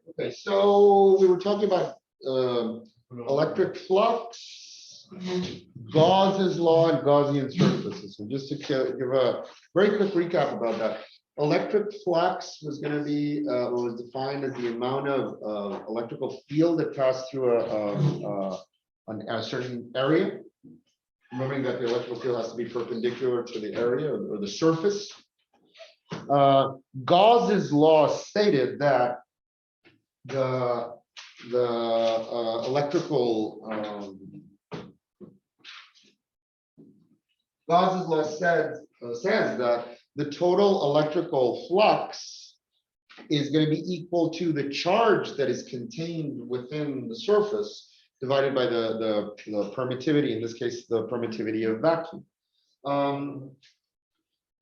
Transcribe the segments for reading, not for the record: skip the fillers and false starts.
Okay, so we were talking about electric flux, Gauss's law, and Gaussian surfaces. And just to give a very quick recap about that, electric flux was going to be was defined as the amount of electrical field that passed through a certain area. Remembering that the electrical field has to be perpendicular to the area or the surface. Gauss's law stated that the electrical Gauss's law says that the total electrical flux is going to be equal to the charge that is contained within the surface divided by the permittivity, in this case, the permittivity of vacuum.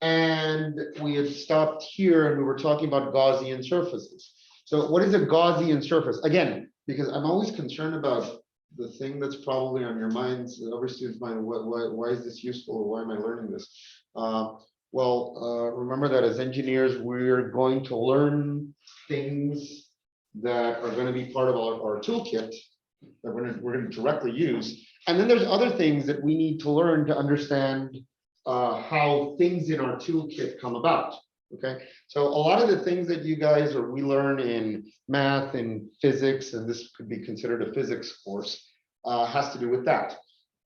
And we had stopped here and we were talking about Gaussian surfaces. So what is a Gaussian surface? Again, because I'm always concerned about the thing that's probably on your minds, every student's mind, why is this useful? Why am I learning this? Remember that as engineers, we're going to learn things that are going to be part of our toolkit that we're going to directly use. And then there's other things that we need to learn to understand how things in our toolkit come about. Okay, so a lot of the things that you guys or we learn in math and physics, and this could be considered a physics course, has to do with that.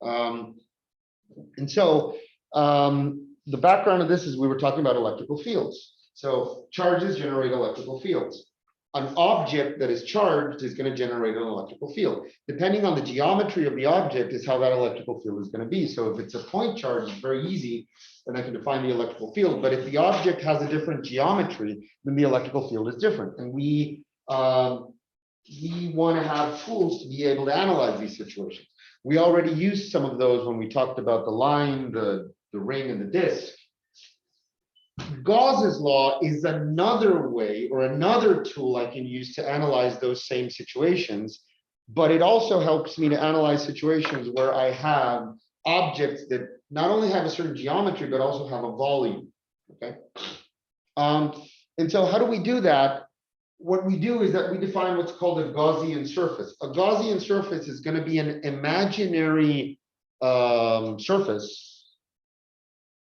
And so the background of this is we were talking about electrical fields. So charges generate electrical fields. An object that is charged is going to generate an electrical field. Depending on the geometry of the object is how that electrical field is going to be. So if it's a point charge, it's very easy, and I can define the electrical field. But if the object has a different geometry, then the electrical field is different. And we want to have tools to be able to analyze these situations. We already used some of those when we talked about the line, the ring, and the disk. Gauss's law is another way or another tool I can use to analyze those same situations, but it also helps me to analyze situations where I have objects that not only have a certain geometry, but also have a volume, okay? And so how do we do that? What we do is that we define what's called a Gaussian surface. A Gaussian surface is going to be an imaginary surface,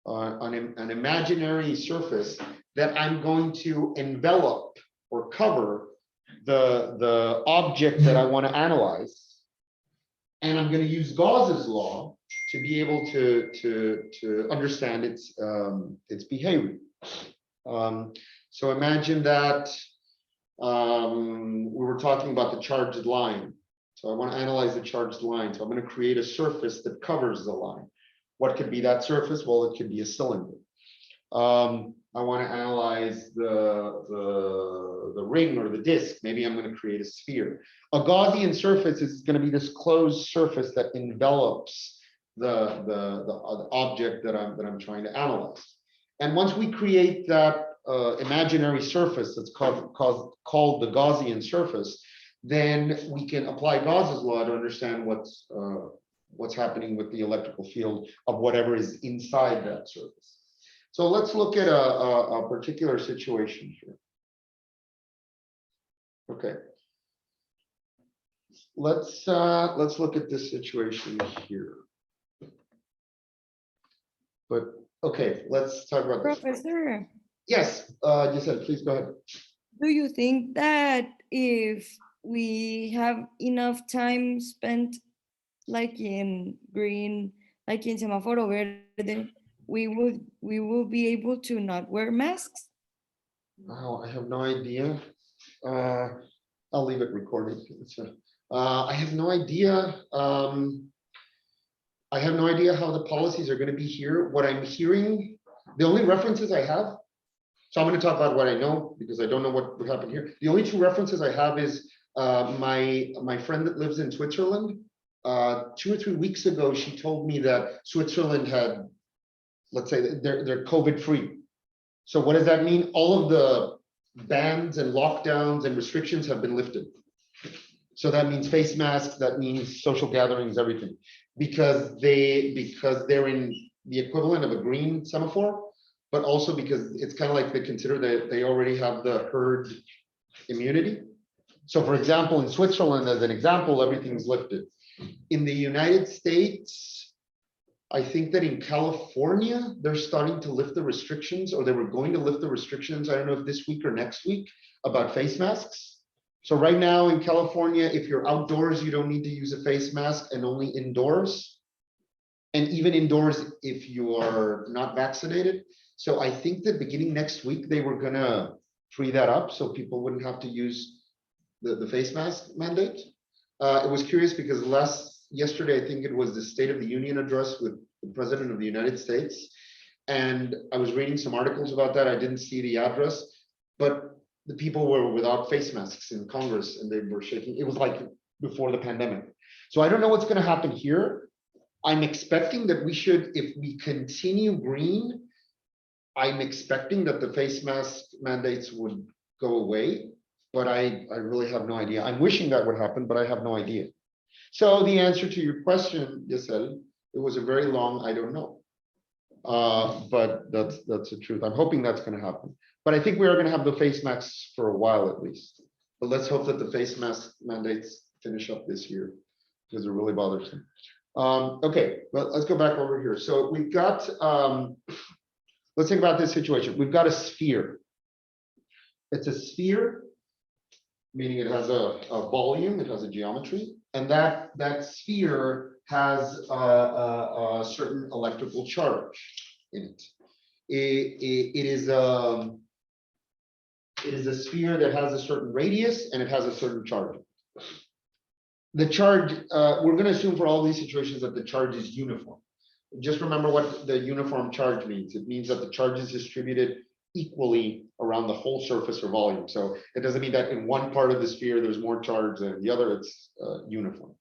an imaginary surface that I'm going to envelop or cover the object that I want to analyze. And I'm going to use Gauss's law to be able to understand its behavior. So imagine that we were talking about the charged line. So I want to analyze the charged line. So I'm going to create a surface that covers the line. What could be that surface? Well, it could be a cylinder. I want to analyze the ring or the disc. Maybe I'm going to create a sphere. A Gaussian surface is going to be this closed surface that envelops the object that I'm trying to analyze. And once we create that imaginary surface that's called the Gaussian surface, then we can apply Gauss's law to understand what's happening with the electrical field of whatever is inside that surface. So let's look at a particular situation here. Okay. Let's look at this situation here. But okay, let's talk about this. Professor. Yes, Giselle, please go ahead. Do you think that if we have enough time spent like in green, like in semáforo verde, we will be able to not wear masks? Wow, I have no idea. I'll leave it recorded. I have no idea. I have no idea how the policies are going to be here. What I'm hearing, the only references I have, so I'm going to talk about what I know because I don't know what would happen here. The only two references I have is my friend that lives in Switzerland. 2 or 3 weeks ago, she told me that Switzerland had, let's say, they're COVID free. So what does that mean? All of the bans and lockdowns and restrictions have been lifted. So that means face masks, that means social gatherings, everything, because they're in the equivalent of a green semaphore. but also because it's kind of like they consider that they already have the herd immunity. So for example, in Switzerland, as an example, everything's lifted. In the United States, I think that in California, they're starting to lift the restrictions, or they were going to lift the restrictions. I don't know if this week or next week, about face masks. So right now in California, if you're outdoors, you don't need to use a face mask, and only indoors. And even indoors, if you are not vaccinated. So I think that beginning next week, they were gonna free that up so people wouldn't have to use the face mask mandate. It was curious because yesterday, I think it was the State of the Union address with the President of the United States. And I was reading some articles about that. I didn't see the address, but the people were without face masks in Congress and they were shaking. It was like before the pandemic. So I don't know what's going to happen here. I'm expecting that we should, if we continue green, I'm expecting that the face mask mandates would go away, but I really have no idea. I'm wishing that would happen, but I have no idea. So the answer to your question, Yasel, it was a very long, I don't know. But that's the truth. I'm hoping that's going to happen. But I think we are going to have the face masks for a while at least. But let's hope that the face mask mandates finish up this year because it really bothers them. Okay, well, let's go back over here. So we've got, let's think about this situation. We've got a sphere. It's a sphere, meaning it has a volume, it has a geometry, and that sphere has a certain electrical charge in it. It is a sphere that has a certain radius and it has a certain charge. The charge, we're going to assume for all these situations that the charge is uniform. Just remember what the uniform charge means. It means that the charge is distributed equally around the whole surface or volume. So it doesn't mean that in one part of the sphere there's more charge than the other. It's uniform.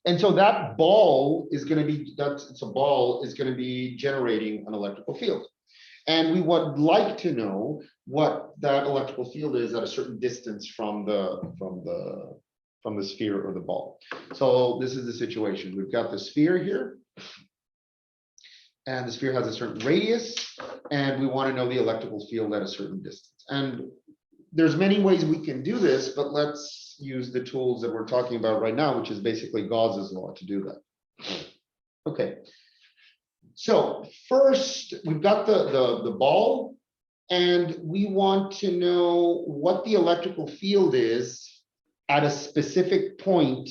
And so that ball is going to be, it's a ball is going to be generating an electrical field. And we would like to know what that electrical field is at a certain distance from the sphere or the ball. So this is the situation. We've got the sphere here. And the sphere has a certain radius, and we want to know the electrical field at a certain distance. And there's many ways we can do this, but let's use the tools that we're talking about right now, which is basically Gauss's law to do that. Okay. So first, we've got the ball, and we want to know what the electrical field is at a specific point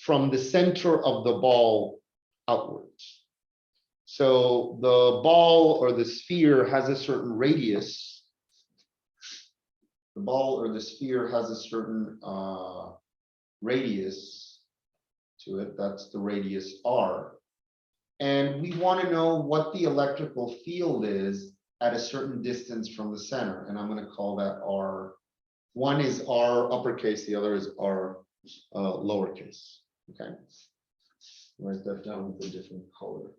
from the center of the ball outwards. So the ball or the sphere has a certain radius. The ball or the sphere has a certain radius to it. That's the radius R. And we want to know what the electrical field is at a certain distance from the center. And I'm going to call that R. One is R uppercase, the other is R lowercase. Okay. Write that down with a different color.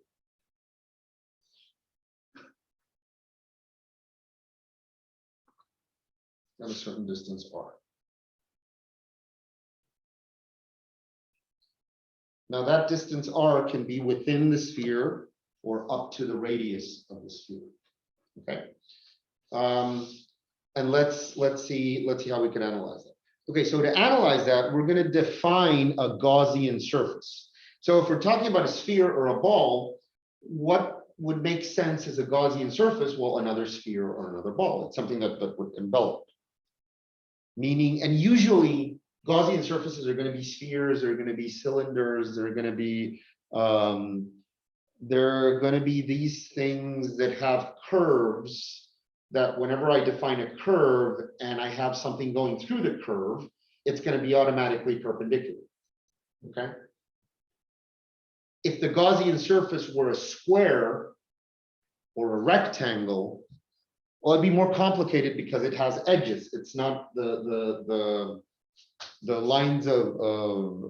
At a certain distance R. Now that distance R can be within the sphere or up to the radius of the sphere. Okay. And let's see how we can analyze that. Okay, so to analyze that, we're going to define a Gaussian surface. So if we're talking about a sphere or a ball, what would make sense as a Gaussian surface? Well, another sphere or another ball. It's something that would envelop. Meaning, and usually Gaussian surfaces are going to be spheres, they're going to be cylinders, they're going to be these things that have curves that whenever I define a curve and I have something going through the curve, it's going to be automatically perpendicular. Okay. If the Gaussian surface were a square or a rectangle, well, it'd be more complicated because it has edges. It's not the lines of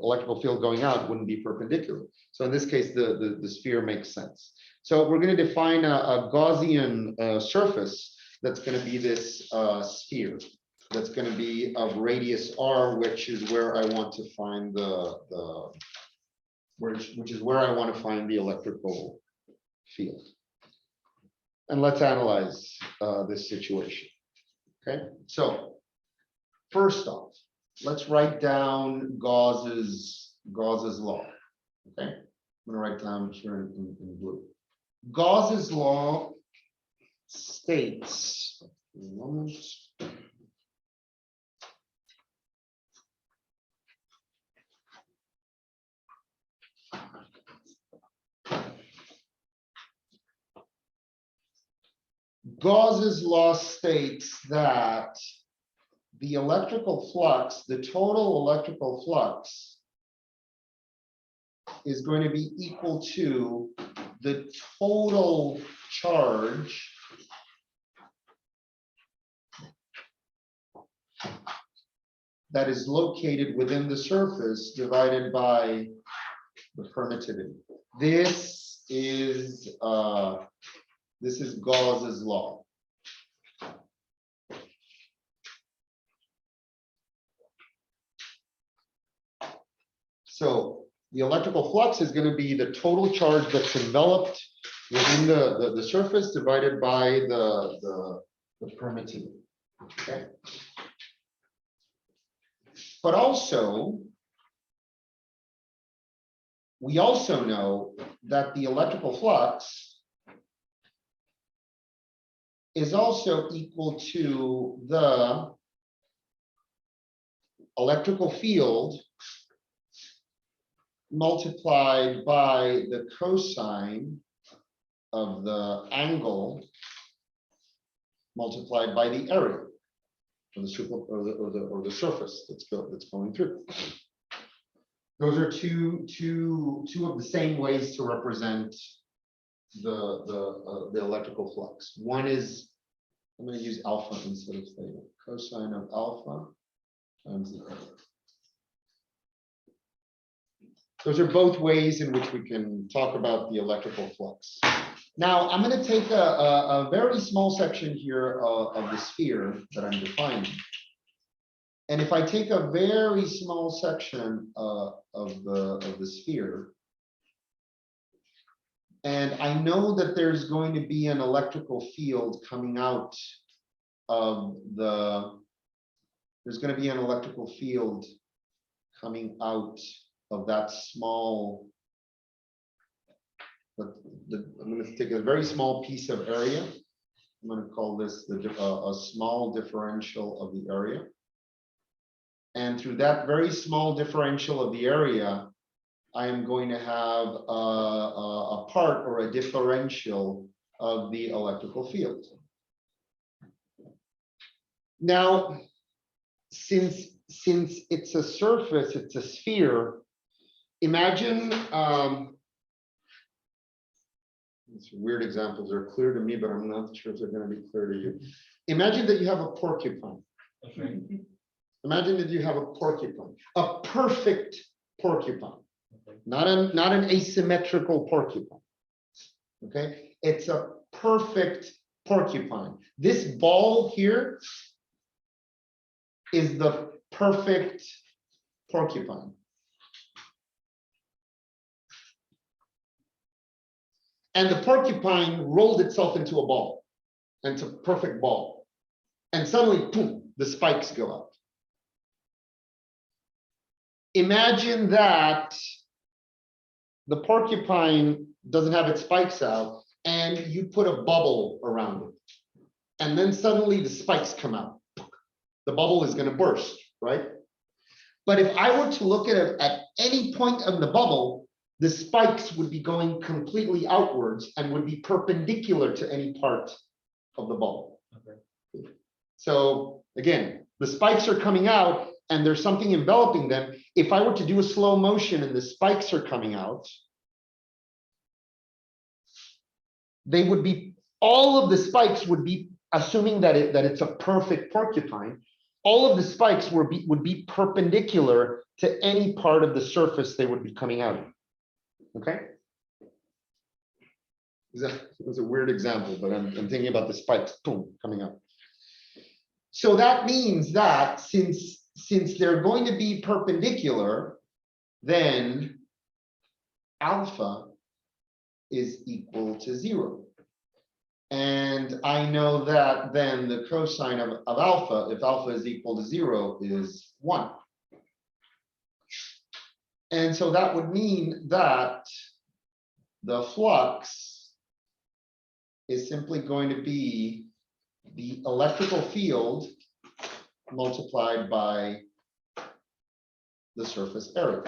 electrical field going out wouldn't be perpendicular. So in this case, the sphere makes sense. So we're going to define a Gaussian surface that's going to be this sphere. That's going to be of radius R, which is where I want to find which is where I want to find the electrical field. And let's analyze this situation. Okay, so first off, let's write down Gauss's law. Okay, I'm gonna write down here in blue. Gauss's law states, one moment. Gauss's law states that the electrical flux, the total electrical flux, is going to be equal to the total charge that is located within the surface divided by the permittivity. This is Gauss's law. So the electrical flux is going to be the total charge that's enveloped within the surface divided by the permittivity. Okay. But also, we also know that the electrical flux is also equal to the electrical field multiplied by the cosine of the angle multiplied by the area of the super or the surface that's going through. Those are two of the same ways to represent the electrical flux. One is, I'm going to use alpha instead of theta. Cosine of alpha times the area. Those are both ways in which we can talk about the electrical flux. Now, I'm going to take a very small section here of the sphere that I'm defining. And if I take a very small section of the sphere, and I know that there's going to be an electrical field coming out of there's going to be an electrical field coming out of that small, I'm going to take a very small piece of area. I'm going to call this a small differential of the area. And through that very small differential of the area, I am going to have a part or a differential of the electrical field. Now, since it's a surface, it's a sphere, imagine, these weird examples are clear to me, but I'm not sure if they're going to be clear to you. Imagine that you have a porcupine. Okay. Imagine that you have a porcupine, a perfect porcupine, okay. Not an asymmetrical porcupine. Okay, it's a perfect porcupine. This ball here is the perfect porcupine. And the porcupine rolled itself into a ball, and it's a perfect ball. And suddenly, boom, the spikes go out. Imagine that the porcupine doesn't have its spikes out, and you put a bubble around it. And then suddenly the spikes come out. The bubble is going to burst, right? But if I were to look at it at any point of the bubble, the spikes would be going completely outwards and would be perpendicular to any part of the bubble. Okay. So again, the spikes are coming out and there's something enveloping them. If I were to do a slow motion and the spikes are coming out, they would be, all of the spikes would be, assuming that it's a perfect porcupine, all of the spikes would be perpendicular to any part of the surface they would be coming out of. Okay? It was a weird example, but I'm thinking about the spikes, boom, coming up. So that means that since they're going to be perpendicular, then alpha is equal to 0. And I know that then the cosine of alpha, if alpha is equal to 0, is 1. And so that would mean that the flux is simply going to be the electrical field multiplied by the surface area.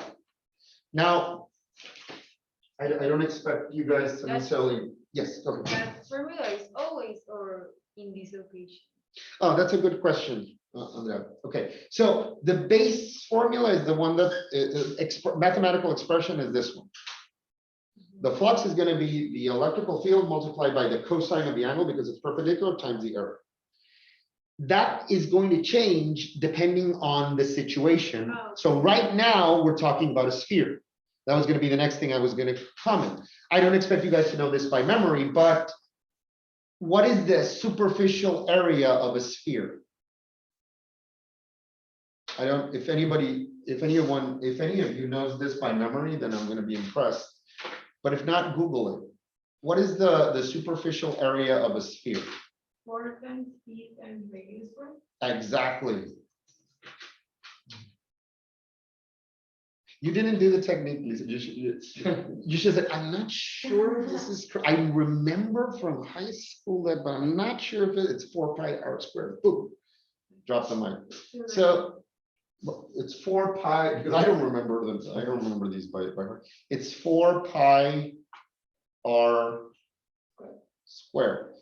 Now, I don't expect you guys to necessarily, yes, go ahead. That formula is always or in this occasion. Oh, that's a good question, Andrea. Okay, so the base formula is the one that mathematical expression is this one. The flux is going to be the electrical field multiplied by the cosine of the angle because it's perpendicular times the area. That is going to change depending on the situation. Oh. So right now we're talking about a sphere. That was going to be the next thing I was going to comment. I don't expect you guys to know this by memory, but what is the superficial area of a sphere? I don't, if any of you knows this by memory, then I'm going to be impressed. But if not, Google it. What is the superficial area of a sphere? 4 times speed and radius squared. Exactly. You didn't do the technique, Lisa. You should say, I'm not sure if this is correct. I remember from high school that, but I'm not sure if it's 4 pi r squared. Boom. Drop the mic. So well, it's 4 pi, because I don't remember them. I don't remember these by heart. It's 4 pi r squared.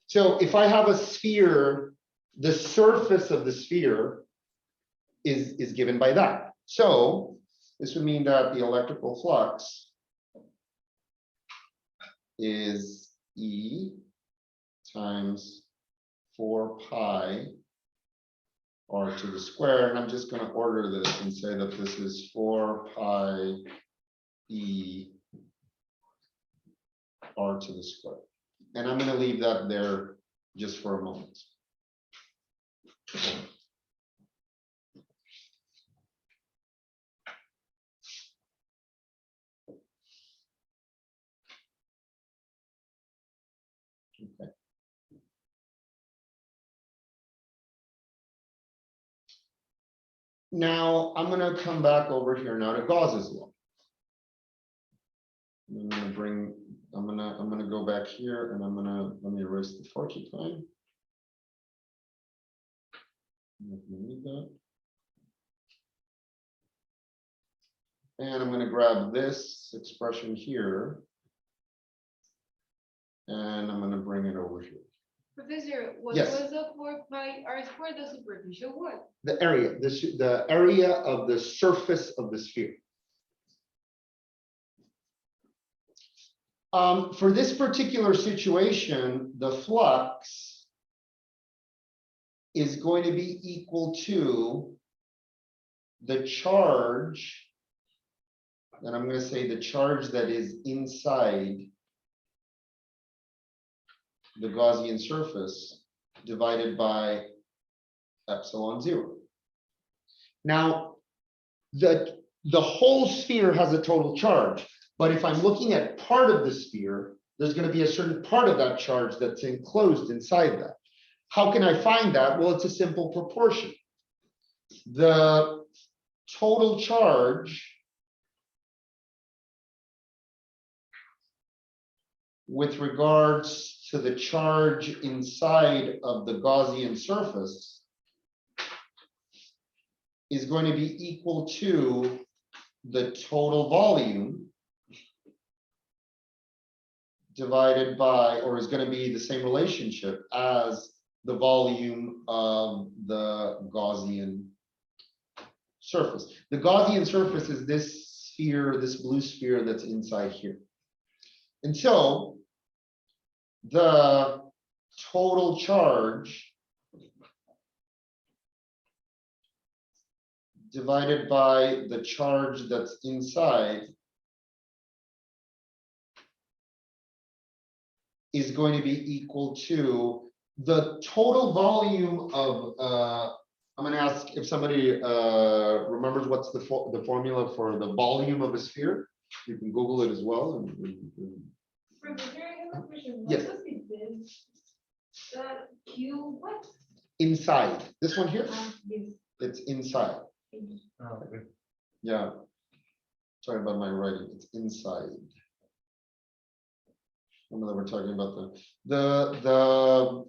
So if I have a sphere, the surface of the sphere is given by that. So this would mean that the electrical flux is E times 4 pi r to the square. And I'm just going to order this and say that this is 4 pi E r to the square. And I'm going to leave that there just for a moment. Okay. Now I'm going to come back over here now to Gauss's law. I'm going to bring, I'm going to go back here and let me erase the porcupine. Need that. And I'm going to grab this expression here. And I'm going to bring it over here. Professor, what Yes. was the 4 pi r squared, the superficial what? The area, the area of the surface of the sphere. For this particular situation, the flux is going to be equal to the charge, and I'm going to say the charge that is inside the Gaussian surface divided by epsilon 0. Now, the whole sphere has a total charge, but if I'm looking at part of the sphere, there's going to be a certain part of that charge that's enclosed inside that. How can I find that? Well, it's a simple proportion. The total charge with regards to the charge inside of the Gaussian surface is going to be equal to the total volume divided by, or is going to be the same relationship as the volume of the Gaussian surface. The Gaussian surface is this sphere, this blue sphere that's inside here. And so the total charge divided by the charge that's inside is going to be equal to the total volume of, I'm going to ask if somebody remembers what's the formula for the volume of a sphere. You can Google it as well. Professor, I have a question. Yes. What does it mean? Q, what? Inside, this one here, This. it's inside. Oh, okay. Yeah. Sorry about my writing, it's inside. Remember that we're talking about the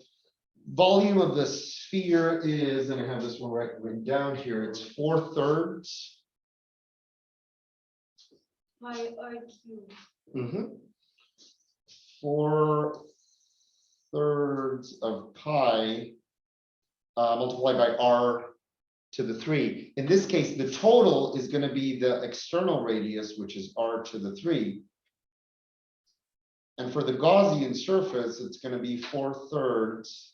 volume of the sphere is, and I have this one written down here, it's 4/3. Pi RQ. 4/3 of pi multiplied by r to the 3. In this case, the total is going to be the external radius, which is r to the 3. And for the Gaussian surface, it's going to be 4/3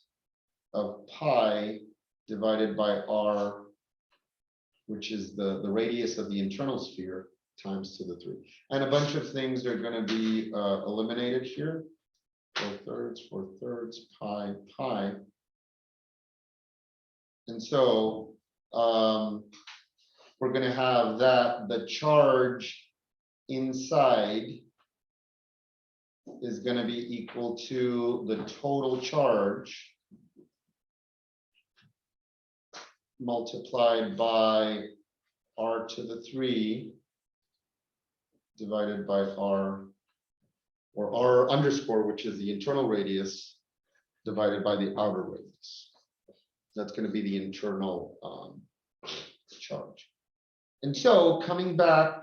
of pi divided by r, which is the radius of the internal sphere, times to the 3. And a bunch of things are going to be eliminated here. 4/3, pi, pi. And so we're going to have that the charge inside is going to be equal to the total charge multiplied by r to the 3 divided by r, or r underscore, which is the internal radius, divided by the outer radius. That's going to be the internal charge. And so coming back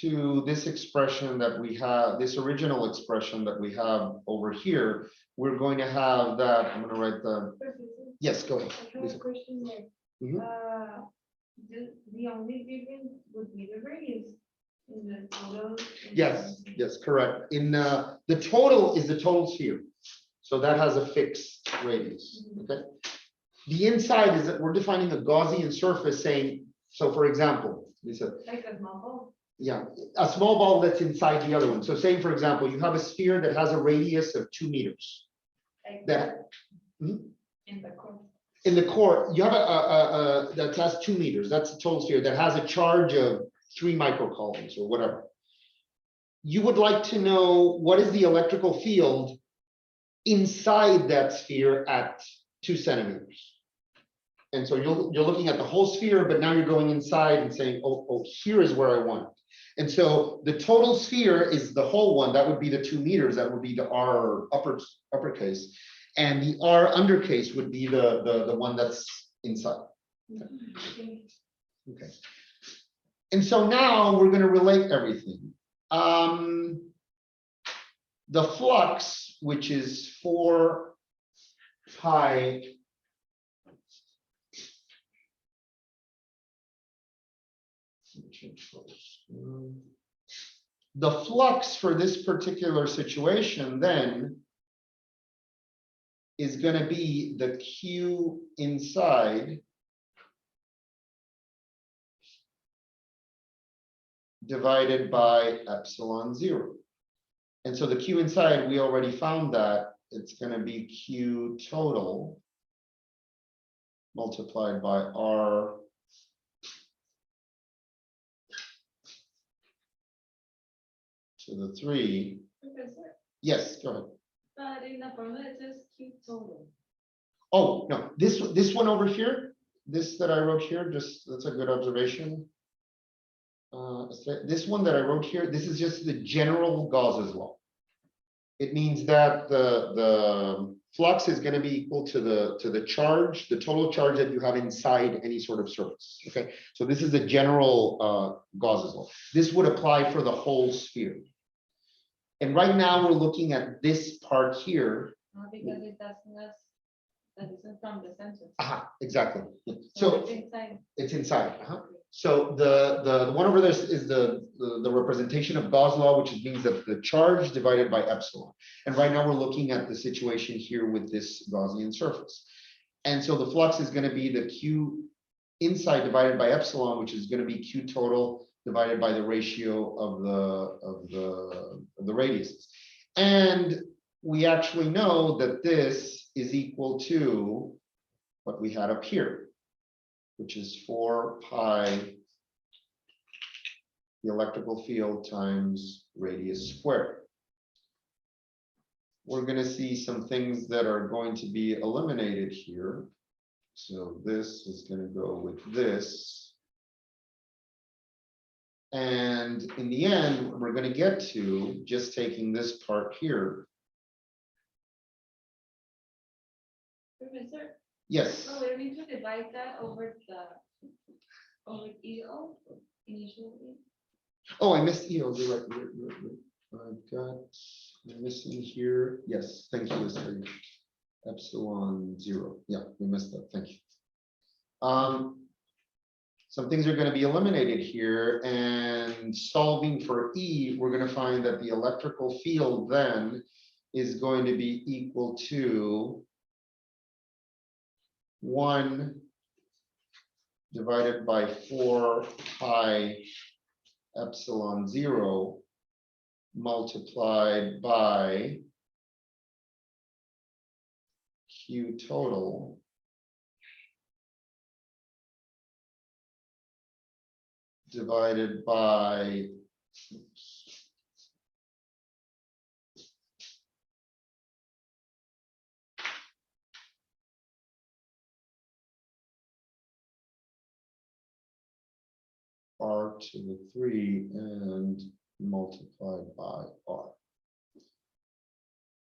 to this expression that we have, this original expression that we have over here, we're going to have that, I'm going to write the, Professor, yes, go ahead. I have Lisa. a question there. Mhm. The only difference would be the radius in the total. Yes, yes, correct. In the total is the total sphere. So that has a fixed radius, okay? The inside is that we're defining a Gaussian surface saying, so for example, Lisa, Like a small ball. yeah, a small ball that's inside the other one. So saying, for example, you have a sphere that has a radius of 2 meters. Like That in the core. in the core, you have a that has 2 meters. That's the total sphere that has a charge of 3 microcoulombs or whatever. You would like to know what is the electrical field inside that sphere at 2 centimeters. And so you're looking at the whole sphere, but now you're going inside and saying, oh, here is where I want it. And so the total sphere is the whole one. That would be the 2 meters. That would be the R uppercase. And the R undercase would be the one that's inside. Okay. And so now we're going to relate everything. The flux, which is 4 pi the flux for this particular situation then is going to be the Q inside divided by epsilon 0. And so the Q inside, we already found that it's going to be Q total multiplied by R to the 3. Professor, Yes, go ahead. but in the formula it says Q total. Oh, no, this one over here, this that I wrote here, just, that's a good observation. This one that I wrote here, this is just the general Gauss's law. It means that the flux is going to be equal to the charge, the total charge that you have inside any sort of surface. Okay, so this is a general Gauss's law. This would apply for the whole sphere. And right now we're looking at this part here. Because it doesn't, that isn't from the center. Exactly. So So it's inside. it's inside. So the one over there is the representation of Gauss law, which means that the charge divided by epsilon. And right now we're looking at the situation here with this Gaussian surface. And so the flux is going to be the Q inside divided by epsilon, which is going to be Q total divided by the ratio of the radiuses. And we actually know that this is equal to what we had up here, which is 4 pi the electrical field times radius squared. we're gonna see some things that are going to be eliminated here. So this is gonna go with this. And in the end, we're gonna get to just taking this part here. Professor, Yes, no, we need to divide that over EO initially. oh, I missed EO, you're right, I've got, I'm missing here, yes, thank you, Esther. Epsilon 0, yeah, we missed that, thank you. Some things are going to be eliminated here, and solving for E, we're going to find that the electrical field then is going to be equal to 1 divided by 4 pi epsilon 0 multiplied by Q total divided by R to the 3 and multiplied by R.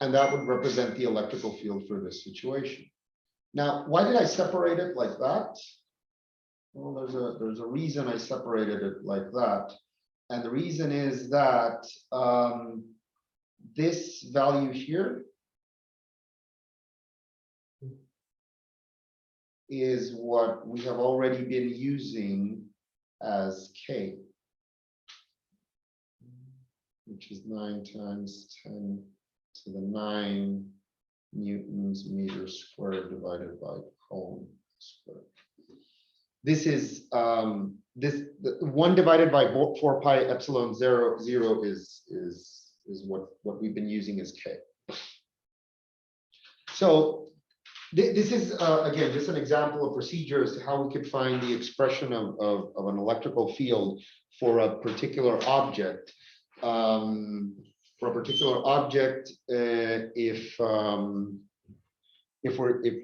And that would represent the electrical field for this situation. Now, why did I separate it like that? Well, there's a reason I separated it like that. And the reason is that this value here is what we have already been using as K, which is 9 times 10 to the 9 newtons meters squared divided by Coulomb squared. This is the 1 divided by 4 pi epsilon 0 is what we've been using as K. So this is again just an example of procedure as to how we could find the expression of an electrical field for a particular object. For a particular object, if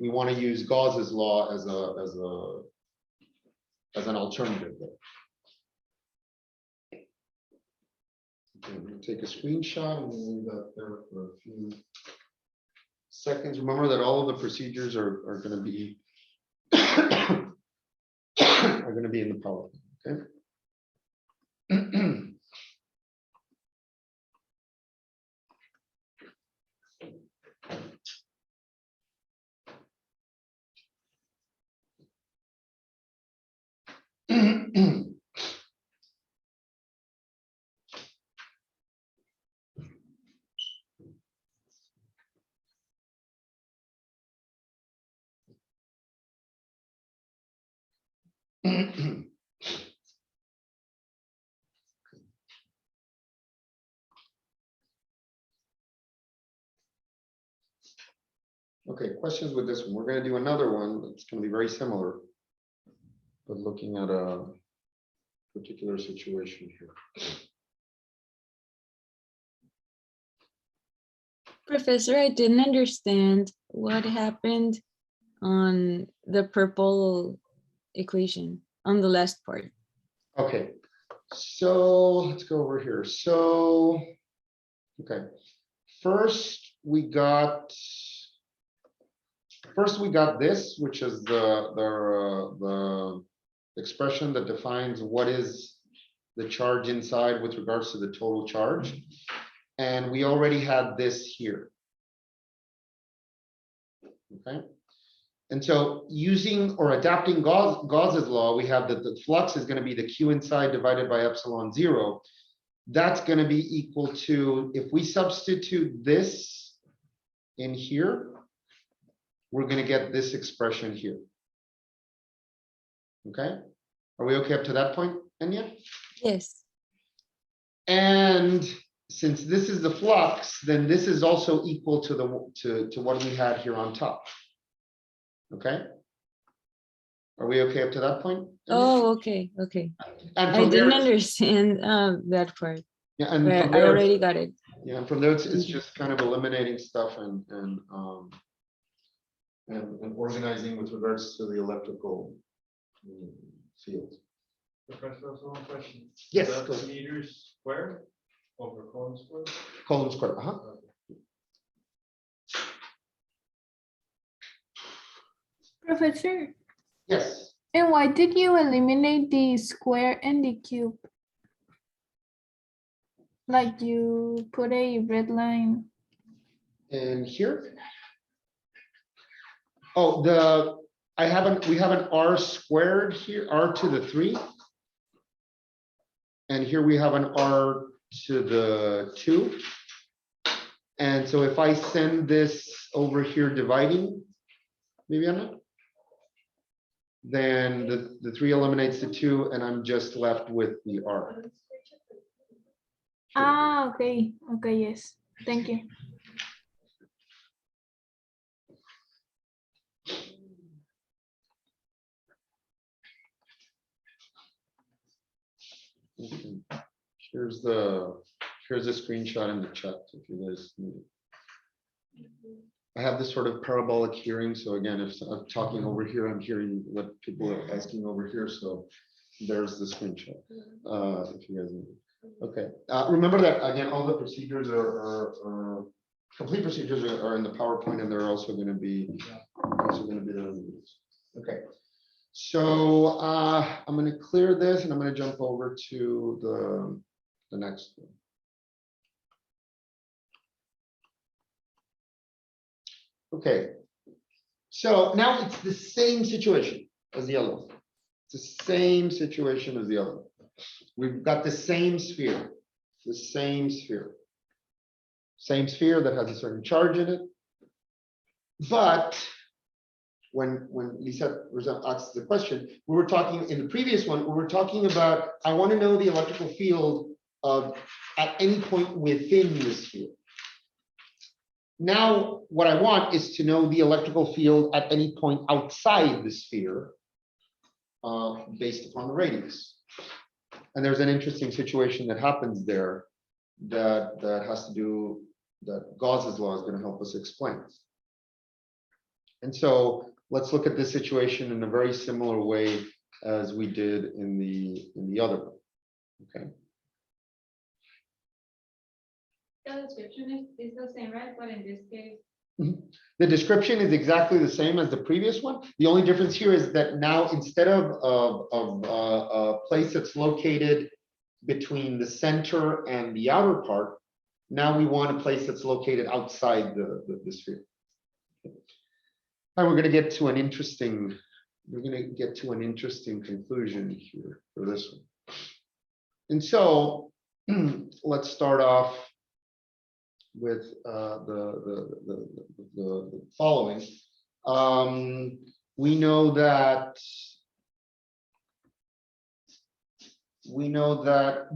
we want to use Gauss's law as an alternative. Okay, I'm going to take a screenshot and leave that there for a few seconds. Remember that all of the procedures are going to be are going to be in the PowerPoint. Okay. Okay, questions with this one. We're going to do another one that's going to be very similar, but looking at a particular situation here. Professor, I didn't understand what happened on the purple equation on the last part. Okay, so let's go over here. So, okay, first we got this, which is the expression that defines what is the charge inside with regards to the total charge. And we already had this here. Okay. And so using or adapting Gauss's law, we have that the flux is going to be the Q inside divided by epsilon 0. That's going to be equal to, if we substitute this in here, we're going to get this expression here. Okay. Are we okay up to that point, Enya? Yes. And since this is the flux, then this is also equal to to what we had here on top. Okay. Are we okay up to that point? Oh, okay, okay. And I from didn't there, understand that part, yeah, and but from I there, already got it. Yeah, and from there, it's just kind of eliminating stuff and organizing with regards to the electrical field. Professor, also one question. Yes, That's go ahead. meters square over column square? Column square, Professor, yes. and why did you eliminate the square and the cube? Like you put a red line. And here. Oh, we have an R squared here, R to the 3. And here we have an R to the 2. And so if I send this over here dividing, maybe I'm not. Then the 3 eliminates the 2 and I'm just left with the R. Ah, okay. Okay, yes. Thank you. Okay. Here's the screenshot in the chat if you guys need it. I have this sort of parabolic hearing, so again, if I'm talking over here, I'm hearing what people are asking over here. So there's the screenshot. If you guys need it. Okay. Remember that again, all the procedures are complete procedures are in the PowerPoint, and they're also going to be there in the videos. Okay. So I'm going to clear this, and I'm going to jump over to the next one. Okay, so now it's the same situation as the other one. It's the same situation as the other one. We've got the same sphere, same sphere that has a certain charge in it. But when Lisa asks the question, we were talking in the previous one, we were talking about, I want to know the electrical field at any point within the sphere. Now, what I want is to know the electrical field at any point outside the sphere based upon the radius. And there's an interesting situation that happens there that has to do, that Gauss's law is going to help us explain. And so let's look at this situation in a very similar way as we did in the other one. Okay. The description is the same, right? But in this case, The description is exactly the same as the previous one. The only difference here is that now instead of a place that's located between the center and the outer part, now we want a place that's located outside the sphere. And we're going to get to an interesting conclusion here for this one. And so let's start off with the following. We know that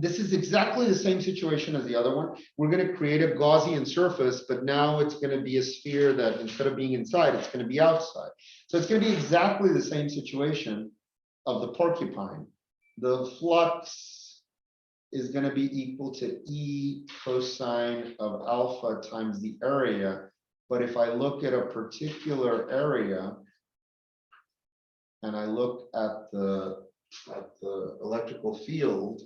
this is exactly the same situation as the other one. We're going to create a Gaussian surface, but now it's going to be a sphere that instead of being inside, it's going to be outside. So it's going to be exactly the same situation of the porcupine. The flux is going to be equal to E cosine of alpha times the area. But if I look at a particular area and I look at the electrical field.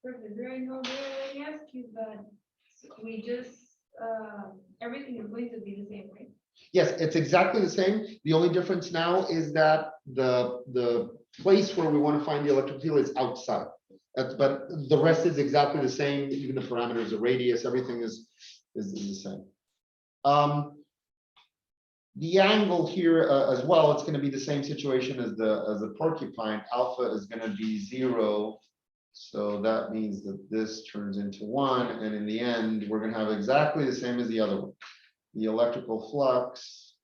Professor, I know they already asked you, but we just, everything is going to be the same, right? Yes, it's exactly the same. The only difference now is that the place where we want to find the electric field is outside. But the rest is exactly the same. Even the parameters, the radius, everything is the same. The angle here as well, it's going to be the same situation as the porcupine. Alpha is going to be 0. So that means that this turns into 1. And in the end, we're going to have exactly the same as the other one. The electrical flux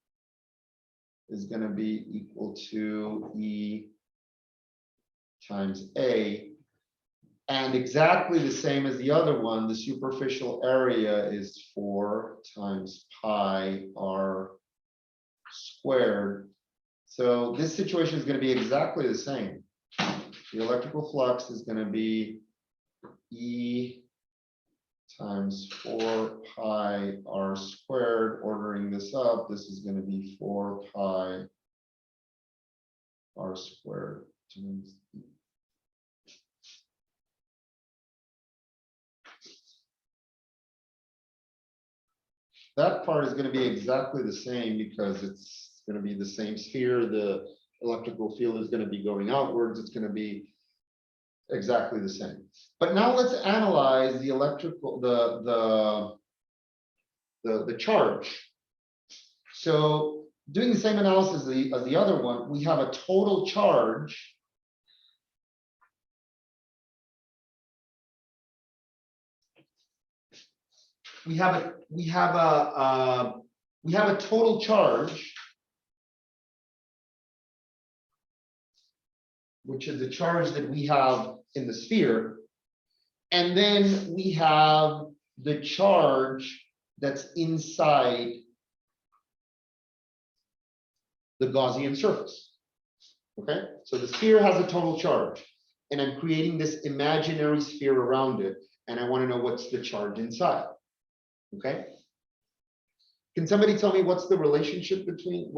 is going to be equal to E times A. And exactly the same as the other one, the superficial area is 4 times pi r squared. So this situation is going to be exactly the same. The electrical flux is going to be E times 4 pi r squared. Ordering this up, this is going to be 4 pi r squared times that part is going to be exactly the same because it's going to be the same sphere. The electrical field is going to be going outwards. It's going to be exactly the same. But now let's analyze the electrical, the charge. So doing the same analysis as the other one, we have a total charge. We have a total charge, which is the charge that we have in the sphere. And then we have the charge that's inside the Gaussian surface. Okay, so the sphere has a total charge, and I'm creating this imaginary sphere around it, and I want to know what's the charge inside. Okay. Can somebody tell me what's the relationship between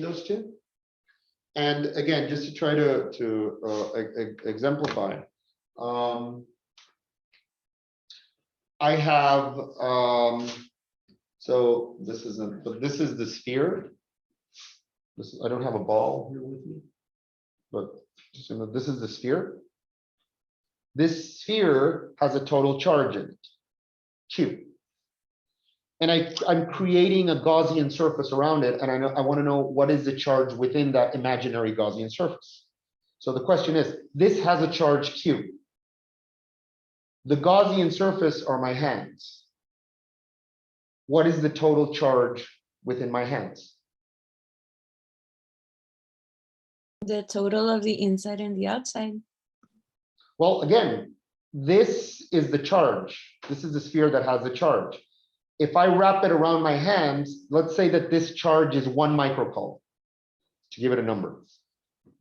those two? And again, just to try to exemplify, I have so this is the sphere. I don't have a ball here with me, but this is the sphere. This sphere has a total charge in it, Q. And I'm creating a Gaussian surface around it, and I want to know what is the charge within that imaginary Gaussian surface. So the question is, this has a charge Q. The Gaussian surface are my hands. What is the total charge within my hands? The total of the inside and the outside. Well, again, this is the charge. This is the sphere that has the charge. If I wrap it around my hands, let's say that this charge is 1 microcoulomb, to give it a number.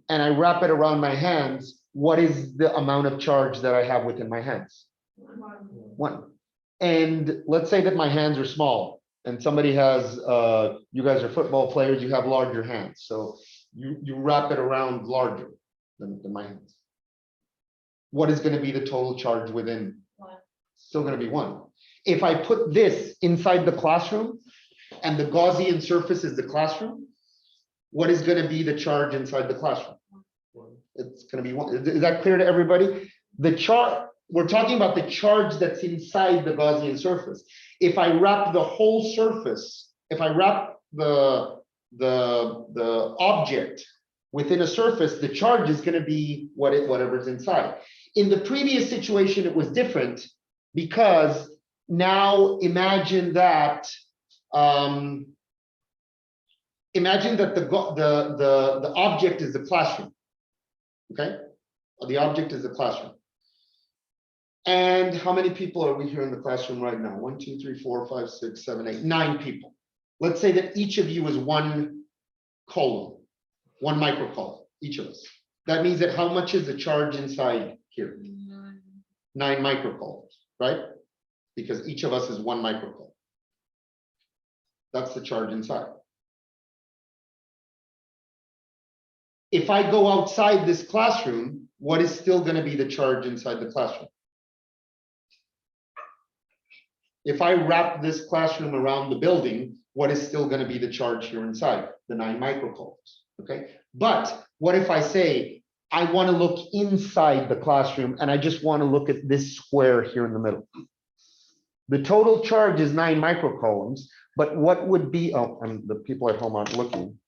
And I wrap it around my hands, what is the amount of charge that I have within my hands? 1. And let's say that my hands are small, and somebody has, you guys are football players, you have larger hands. So you wrap it around larger than my hands. What is going to be the total charge within? 1. Still going to be 1. If I put this inside the classroom and the Gaussian surface is the classroom, what is going to be the charge inside the classroom? It's going to be 1. Is that clear to everybody? The charge, we're talking about the charge that's inside the Gaussian surface. If I wrap the whole surface, if I wrap the object within a surface, the charge is going to be whatever's inside. In the previous situation, it was different because now imagine that the object is the classroom. Okay, the object is the classroom. And how many people are we here in the classroom right now? 1, 2, 3, 4, 5, 6, 7, 8, 9 people. Let's say that each of you is 1 coulomb, 1 microcoulomb, each of us. That means that how much is the charge inside here? 9 microcoulombs, right? Because each of us is 1 microcoulomb. That's the charge inside. If I go outside this classroom, what is still going to be the charge inside the classroom? If I wrap this classroom around the building, what is still going to be the charge here inside? The 9 microcoulombs. Okay. But what if I say, I want to look inside the classroom and I just want to look at this square here in the middle? The total charge is 9 microcoulombs, but what would be, oh, and the people at home aren't looking.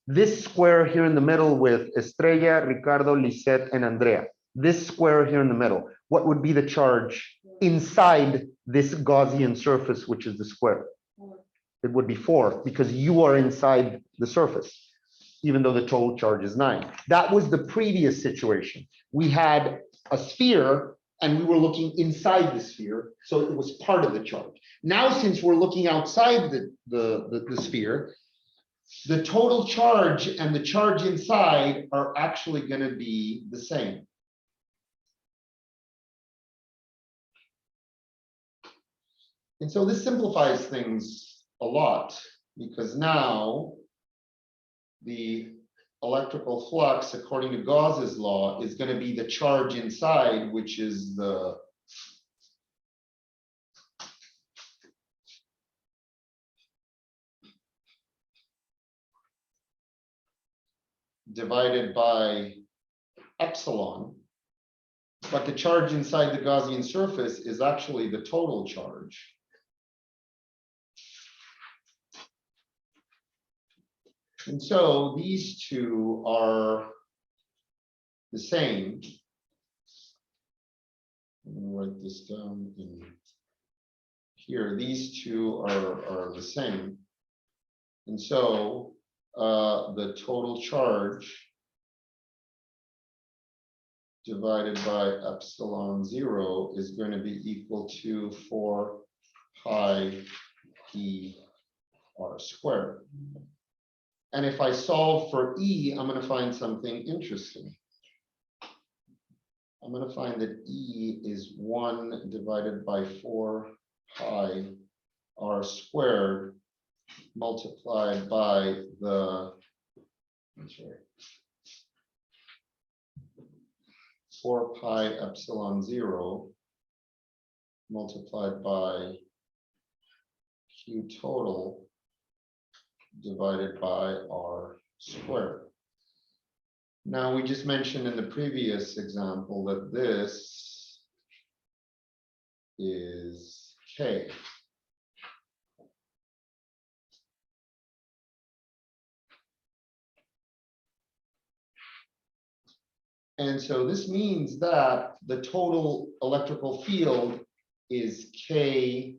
This square here in the middle with Estrella, Ricardo, Lisette, and Andrea. This square here in the middle, what would be the charge inside this Gaussian surface, which is the square? 4. It would be 4 because you are inside the surface, even though the total charge is 9. That was the previous situation. We had a sphere and we were looking inside the sphere, so it was part of the charge. Now, since we're looking outside the sphere, the total charge and the charge inside are actually going to be the same. And so this simplifies things a lot, because now the electrical flux, according to Gauss's law, is going to be the charge inside, which is the divided by epsilon. But the charge inside the Gaussian surface is actually the total charge. And so these two are the same. I'm going to write this down in here. These two are the same. And so the total charge divided by epsilon 0 is going to be equal to 4 pi e r squared. And if I solve for E, I'm going to find something interesting. I'm going to find that E is 1 divided by 4 pi r squared multiplied by the, I'm sorry, 4 pi epsilon 0 multiplied by Q total divided by R squared. Now, we just mentioned in the previous example that this is K. And so this means that the total electrical field is K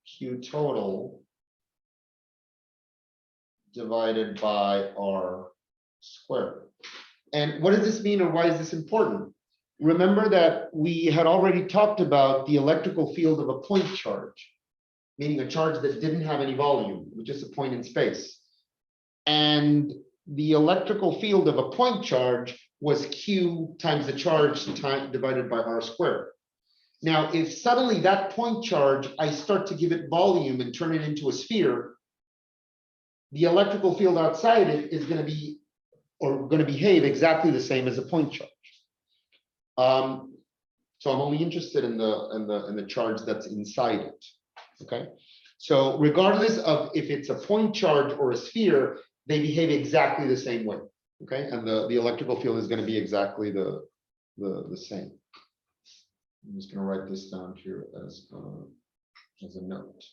Q total divided by R squared. And what does this mean, or why is this important? Remember that we had already talked about the electrical field of a point charge, meaning a charge that didn't have any volume, it was just a point in space. And the electrical field of a point charge was Q times the charge divided by R squared. Now, if suddenly that point charge, I start to give it volume and turn it into a sphere, the electrical field outside it is going to be, or going to behave exactly the same as a point charge. So I'm only interested in the charge that's inside it. Okay. So regardless of if it's a point charge or a sphere, they behave exactly the same way. Okay, and the electrical field is going to be exactly the same. I'm just going to write this down here as a note.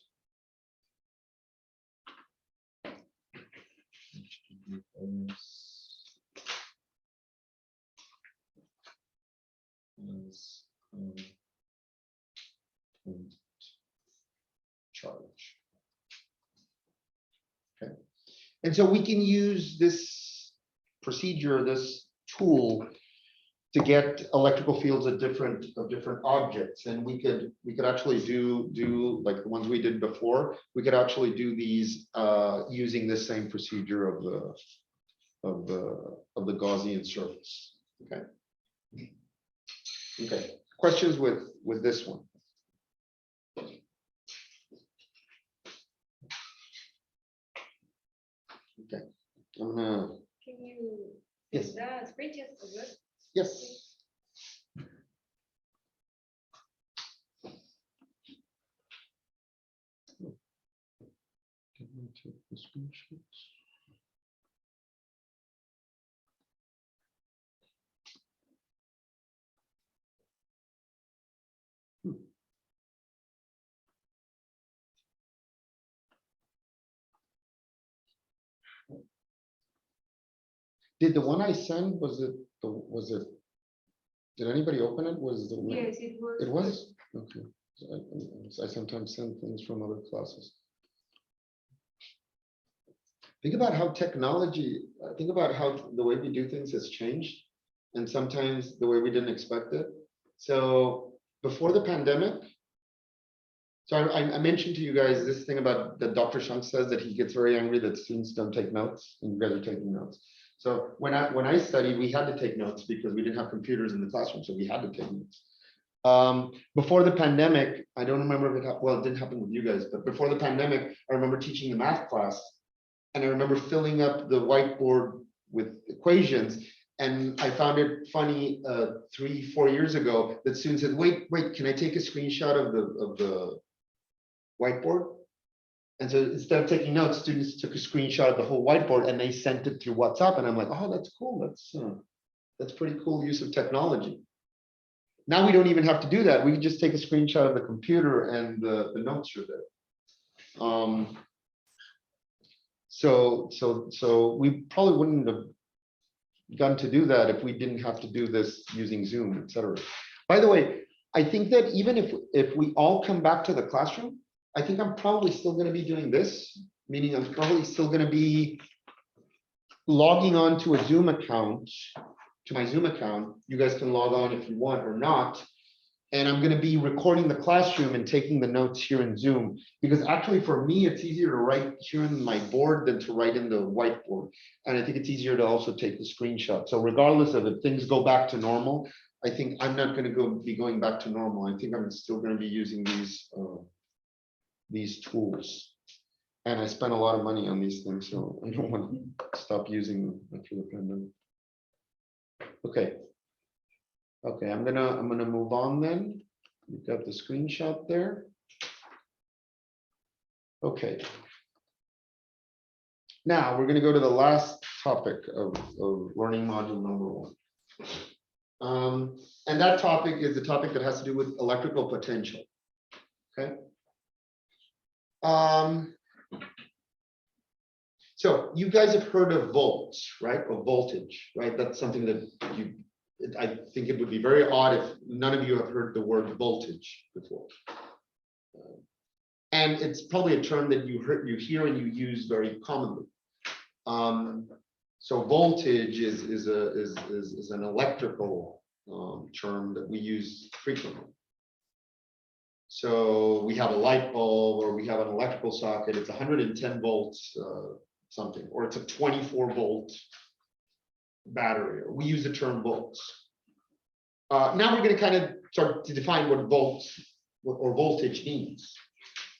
Point charge. Okay, and so we can use this procedure, this tool, to get electrical fields of different objects, and we could actually do like the ones we did before. We could actually do these using this same procedure of the Gaussian surface. Okay. Okay. Questions with this one? Okay. I'm gonna. Can you? Yes. Is that spreadsheet good? Yes. Can we take the screenshots? Did the one I sent, did anybody open it? Was the link? Yes, it was. It was? Okay. So I sometimes send things from other classes. Think about how technology, think about how the way we do things has changed, and sometimes the way we didn't expect it. So before the pandemic, so I mentioned to you guys this thing about that Dr. Shunk says that he gets very angry that students don't take notes, and you guys are taking notes. So when I studied, we had to take notes because we didn't have computers in the classroom, so we had to take notes. Before the pandemic, I don't remember if it, well, it didn't happen with you guys, but before the pandemic, I remember teaching the math class. And I remember filling up the whiteboard with equations. And I found it funny 3-4 years ago that students said, wait, can I take a screenshot of the whiteboard? And so instead of taking notes, students took a screenshot of the whole whiteboard and they sent it through WhatsApp. And I'm like, oh, that's cool. That's pretty cool use of technology. Now we don't even have to do that. We can just take a screenshot of the computer and the notes are there. So we probably wouldn't have gotten to do that if we didn't have to do this using Zoom, etc. By the way, I think that even if we all come back to the classroom, I think I'm probably still going to be doing this, meaning I'm probably still going to be logging on to a Zoom account, to my Zoom account. You guys can log on if you want or not. And I'm going to be recording the classroom and taking the notes here in Zoom, because actually for me, it's easier to write here in my board than to write in the whiteboard. And I think it's easier to also take the screenshot. So regardless of if things go back to normal, I think I'm not going to be going back to normal. I think I'm still going to be using these tools. And I spent a lot of money on these things, so I don't want to stop using them after the pandemic. Okay. Okay, I'm gonna move on then. You've got the screenshot there. Okay. Now we're gonna go to the last topic of learning module number 1. And that topic is the topic that has to do with electrical potential. Okay. So you guys have heard of volts, right? Or voltage, right? That's something that I think it would be very odd if none of you have heard the word voltage before. And it's probably a term that you hear and you use very commonly. So voltage is an electrical term that we use frequently. So we have a light bulb or we have an electrical socket, it's 110 volts something, or it's a 24 volt battery. We use the term volts. Now we're going to kind of start to define what volts or voltage means.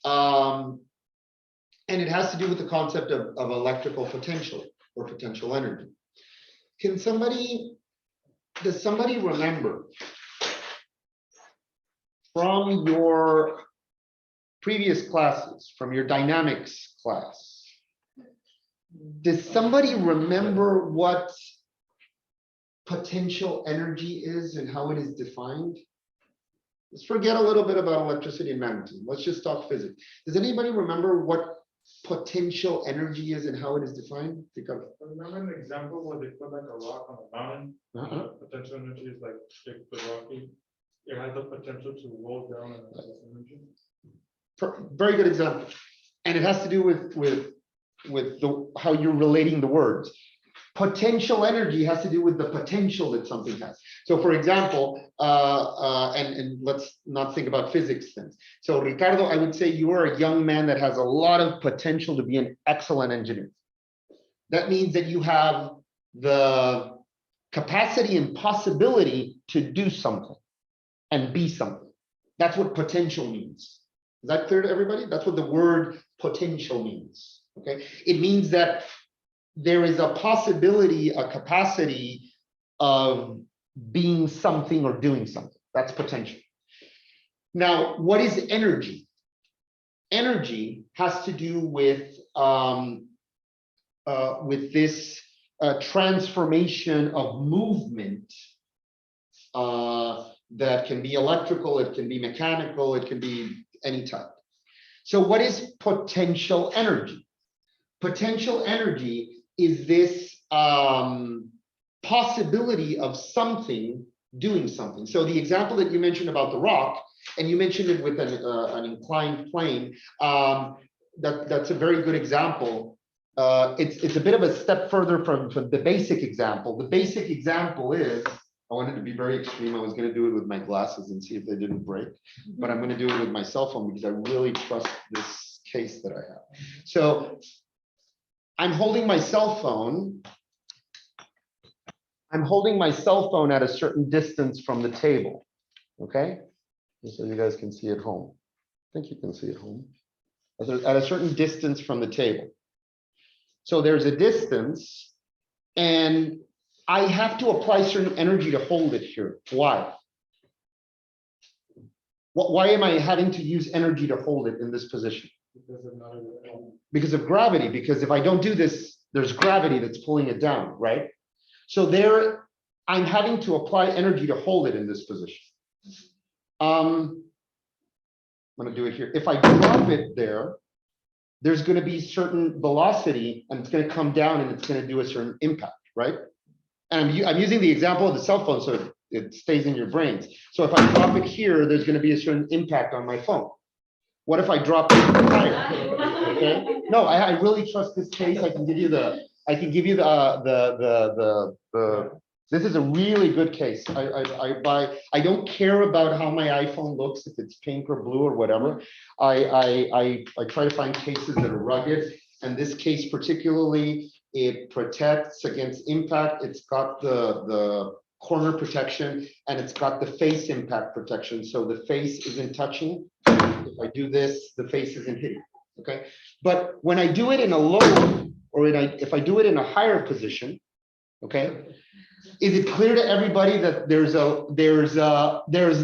And it has to do with the concept of electrical potential or potential energy. Does somebody remember from your previous classes, from your dynamics class, does somebody remember what potential energy is and how it is defined? Let's forget a little bit about electricity and magnetism. Let's just talk physics. Does anybody remember what potential energy is and how it is defined? I remember an example where they put like a rock on a mountain. Potential energy is like if the rocky, it has the potential to roll down and has energy. Very good example. And it has to do with how you're relating the words. Potential energy has to do with the potential that something has. So for example, and let's not think about physics things. So Ricardo, I would say you are a young man that has a lot of potential to be an excellent engineer. That means that you have the capacity and possibility to do something and be something. That's what potential means. Is that clear to everybody? That's what the word potential means. Okay, it means that there is a possibility, a capacity of being something or doing something. That's potential. Now, what is energy? Energy has to do with this transformation of movement that can be electrical, it can be mechanical, it can be any type. So what is potential energy? Potential energy is this possibility of something doing something. So the example that you mentioned about the rock, and you mentioned it with an inclined plane, that's a very good example. It's a bit of a step further from the basic example. The basic example is, I wanted to be very extreme. I was going to do it with my glasses and see if they didn't break, but I'm going to do it with my cell phone because I really trust this case that I have. So I'm holding my cell phone. I'm holding my cell phone at a certain distance from the table, okay? So you guys can see at home. I think you can see at home. At a certain distance from the table. So there's a distance, and I have to apply certain energy to hold it here. Why? Why am I having to use energy to hold it in this position? Because of gravity, because if I don't do this, there's gravity that's pulling it down, right? So there, I'm having to apply energy to hold it in this position. I'm gonna do it here. If I drop it there, there's gonna be certain velocity and it's gonna come down and it's gonna do a certain impact, right? And I'm using the example of the cell phone so it stays in your brains. So if I drop it here, there's gonna be a certain impact on my phone. What if I drop it higher? Okay. No, I really trust this case. I can give you the this is a really good case. I don't care about how my iPhone looks, if it's pink or blue or whatever. I try to find cases that are rugged, and this case particularly, it protects against impact. It's got the corner protection and it's got the face impact protection. So the face isn't touching. If I do this, the face isn't hitting. Okay. But when I do it in a low, or if I do it in a higher position, okay, is it clear to everybody that there's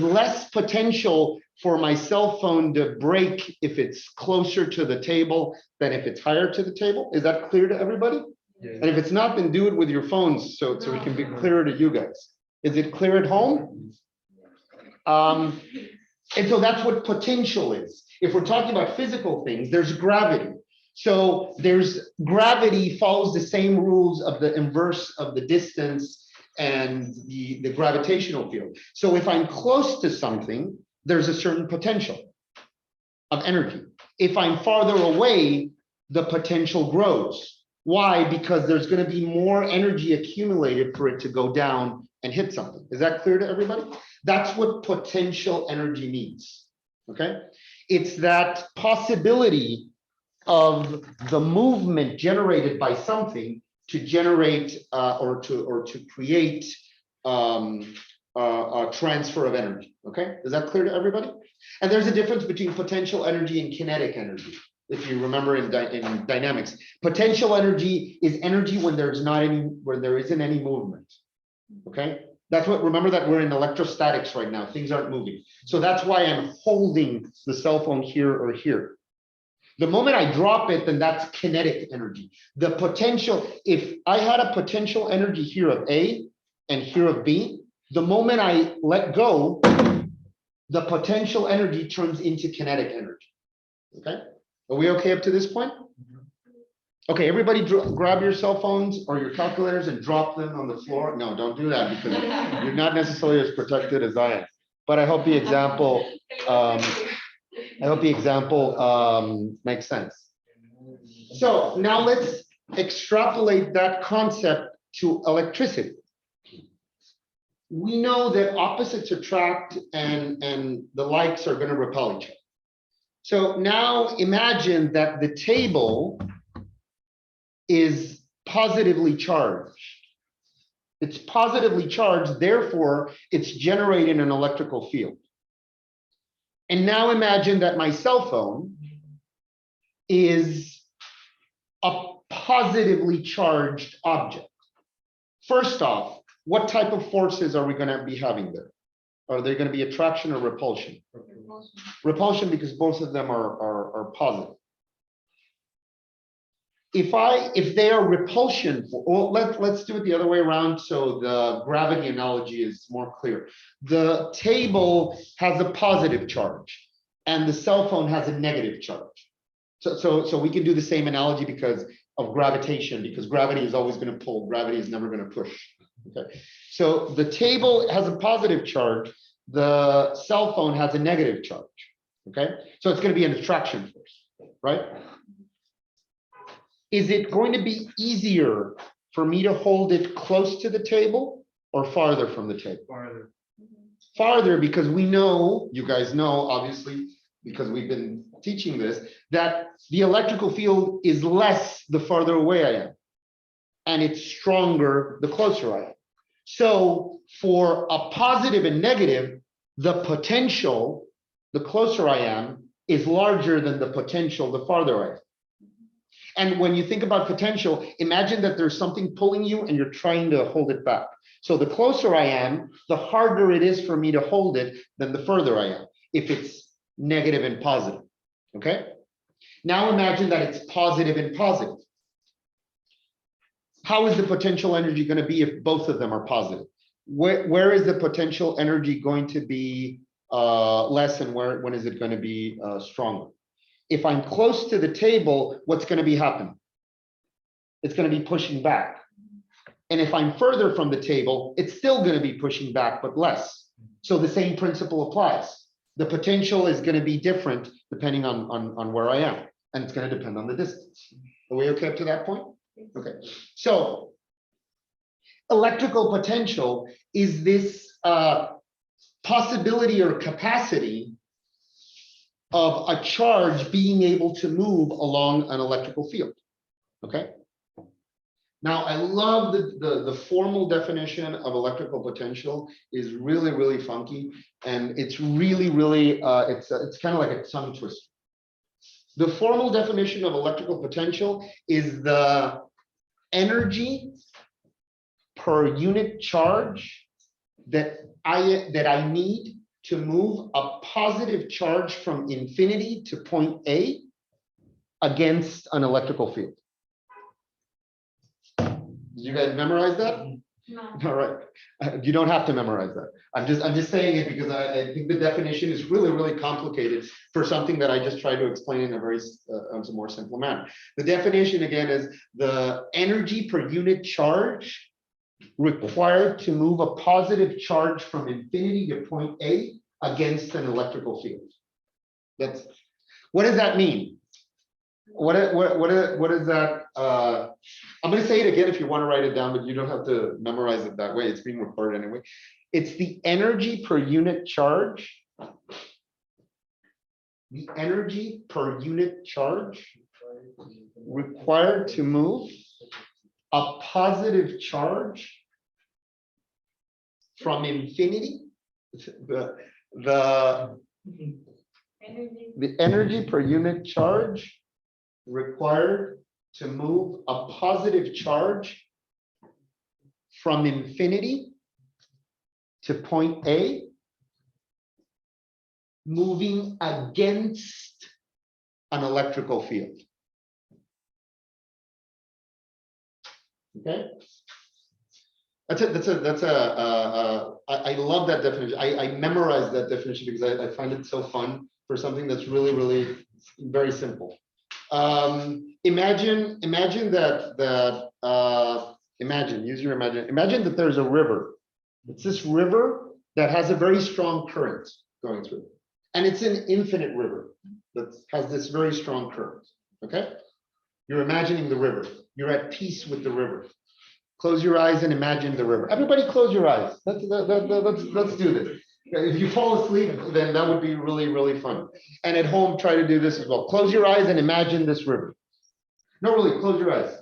less potential for my cell phone to break if it's closer to the table than if it's higher to the table? Is that clear to everybody? Yeah. And if it's not, then do it with your phones so it can be clearer to you guys. Is it clear at home? And so that's what potential is. If we're talking about physical things, there's gravity. So there's gravity follows the same rules of the inverse of the distance and the gravitational field. So if I'm close to something, there's a certain potential of energy. If I'm farther away, the potential grows. Why? Because there's going to be more energy accumulated for it to go down and hit something. Is that clear to everybody? That's what potential energy means. Okay? It's that possibility of the movement generated by something to generate or to create a transfer of energy. Okay, is that clear to everybody? And there's a difference between potential energy and kinetic energy. If you remember in dynamics, potential energy is energy when there isn't any movement. Okay, that's what. Remember that we're in electrostatics right now. Things aren't moving, so that's why I'm holding the cell phone here or here. The moment I drop it, then that's kinetic energy. The potential, if I had a potential energy here of A and here of B, the moment I let go, the potential energy turns into kinetic energy. Okay, are we okay up to this point? Okay, everybody grab your cell phones or your calculators and drop them on the floor. No, don't do that because you're not necessarily as protected as I am. But I hope the example, makes sense. So now let's extrapolate that concept to electricity. We know that opposites attract and the likes are going to repel each other. So now imagine that the table is positively charged. It's positively charged, therefore it's generating an electrical field. And now imagine that my cell phone is a positively charged object. First off, what type of forces are we going to be having there? Are they going to be attraction or repulsion? Repulsion, because both of them are positive. If they are repulsion, well, let's do it the other way around so the gravity analogy is more clear. The table has a positive charge and the cell phone has a negative charge. So we can do the same analogy because of gravitation, because gravity is always going to pull, gravity is never going to push. Okay, so the table has a positive charge, the cell phone has a negative charge. Okay, so it's going to be an attraction force, right? Is it going to be easier for me to hold it close to the table or farther from the table? Farther. Farther, because we know, you guys know, obviously, because we've been teaching this, that the electrical field is less the farther away I am, and it's stronger the closer I am. So for a positive and negative, the potential the closer I am, is larger than the potential the farther I am. And when you think about potential, imagine that there's something pulling you and you're trying to hold it back. So the closer I am, the harder it is for me to hold it than the further I am, if it's negative and positive, okay? Now imagine that it's positive and positive. How is the potential energy going to be if both of them are positive? Where is the potential energy going to be less, and when is it going to be stronger? If I'm close to the table, what's going to be happening? It's going to be pushing back. And if I'm further from the table, it's still going to be pushing back, but less. So the same principle applies. The potential is going to be different depending on where I am, and it's going to depend on the distance. Are we okay up to that point? Okay. So electrical potential is this possibility or capacity of a charge being able to move along an electrical field. Okay. Now, I love the formal definition of electrical potential is really, really funky. And it's really, really, it's kind of like a tongue twister. The formal definition of electrical potential is the energy per unit charge that I need to move a positive charge from infinity to point A against an electrical field. Did you guys memorize that? No. All right. You don't have to memorize that. I'm just saying it because I think the definition is really, really complicated for something that I just tried to explain in a very more simple manner. The definition again is the energy per unit charge required to move a positive charge from infinity to point A against an electrical field. What does that mean? What is that? I'm going to say it again if you want to write it down, but you don't have to memorize it that way. It's being recorded anyway. It's the energy per unit charge. The energy per unit charge required to move a positive charge from infinity. The energy per unit charge required to move a positive charge from infinity to point A, moving against an electrical field. Okay. I love that definition. I memorized that definition because I find it so fun for something that's really, really very simple. Imagine that there's a river. It's this river that has a very strong current going through it. And it's an infinite river that has this very strong current. Okay. You're imagining the river. You're at peace with the river. Close your eyes and imagine the river. Everybody close your eyes. Let's do this. If you fall asleep, then that would be really, really fun. And at home, try to do this as well. Close your eyes and imagine this river. No, really, close your eyes.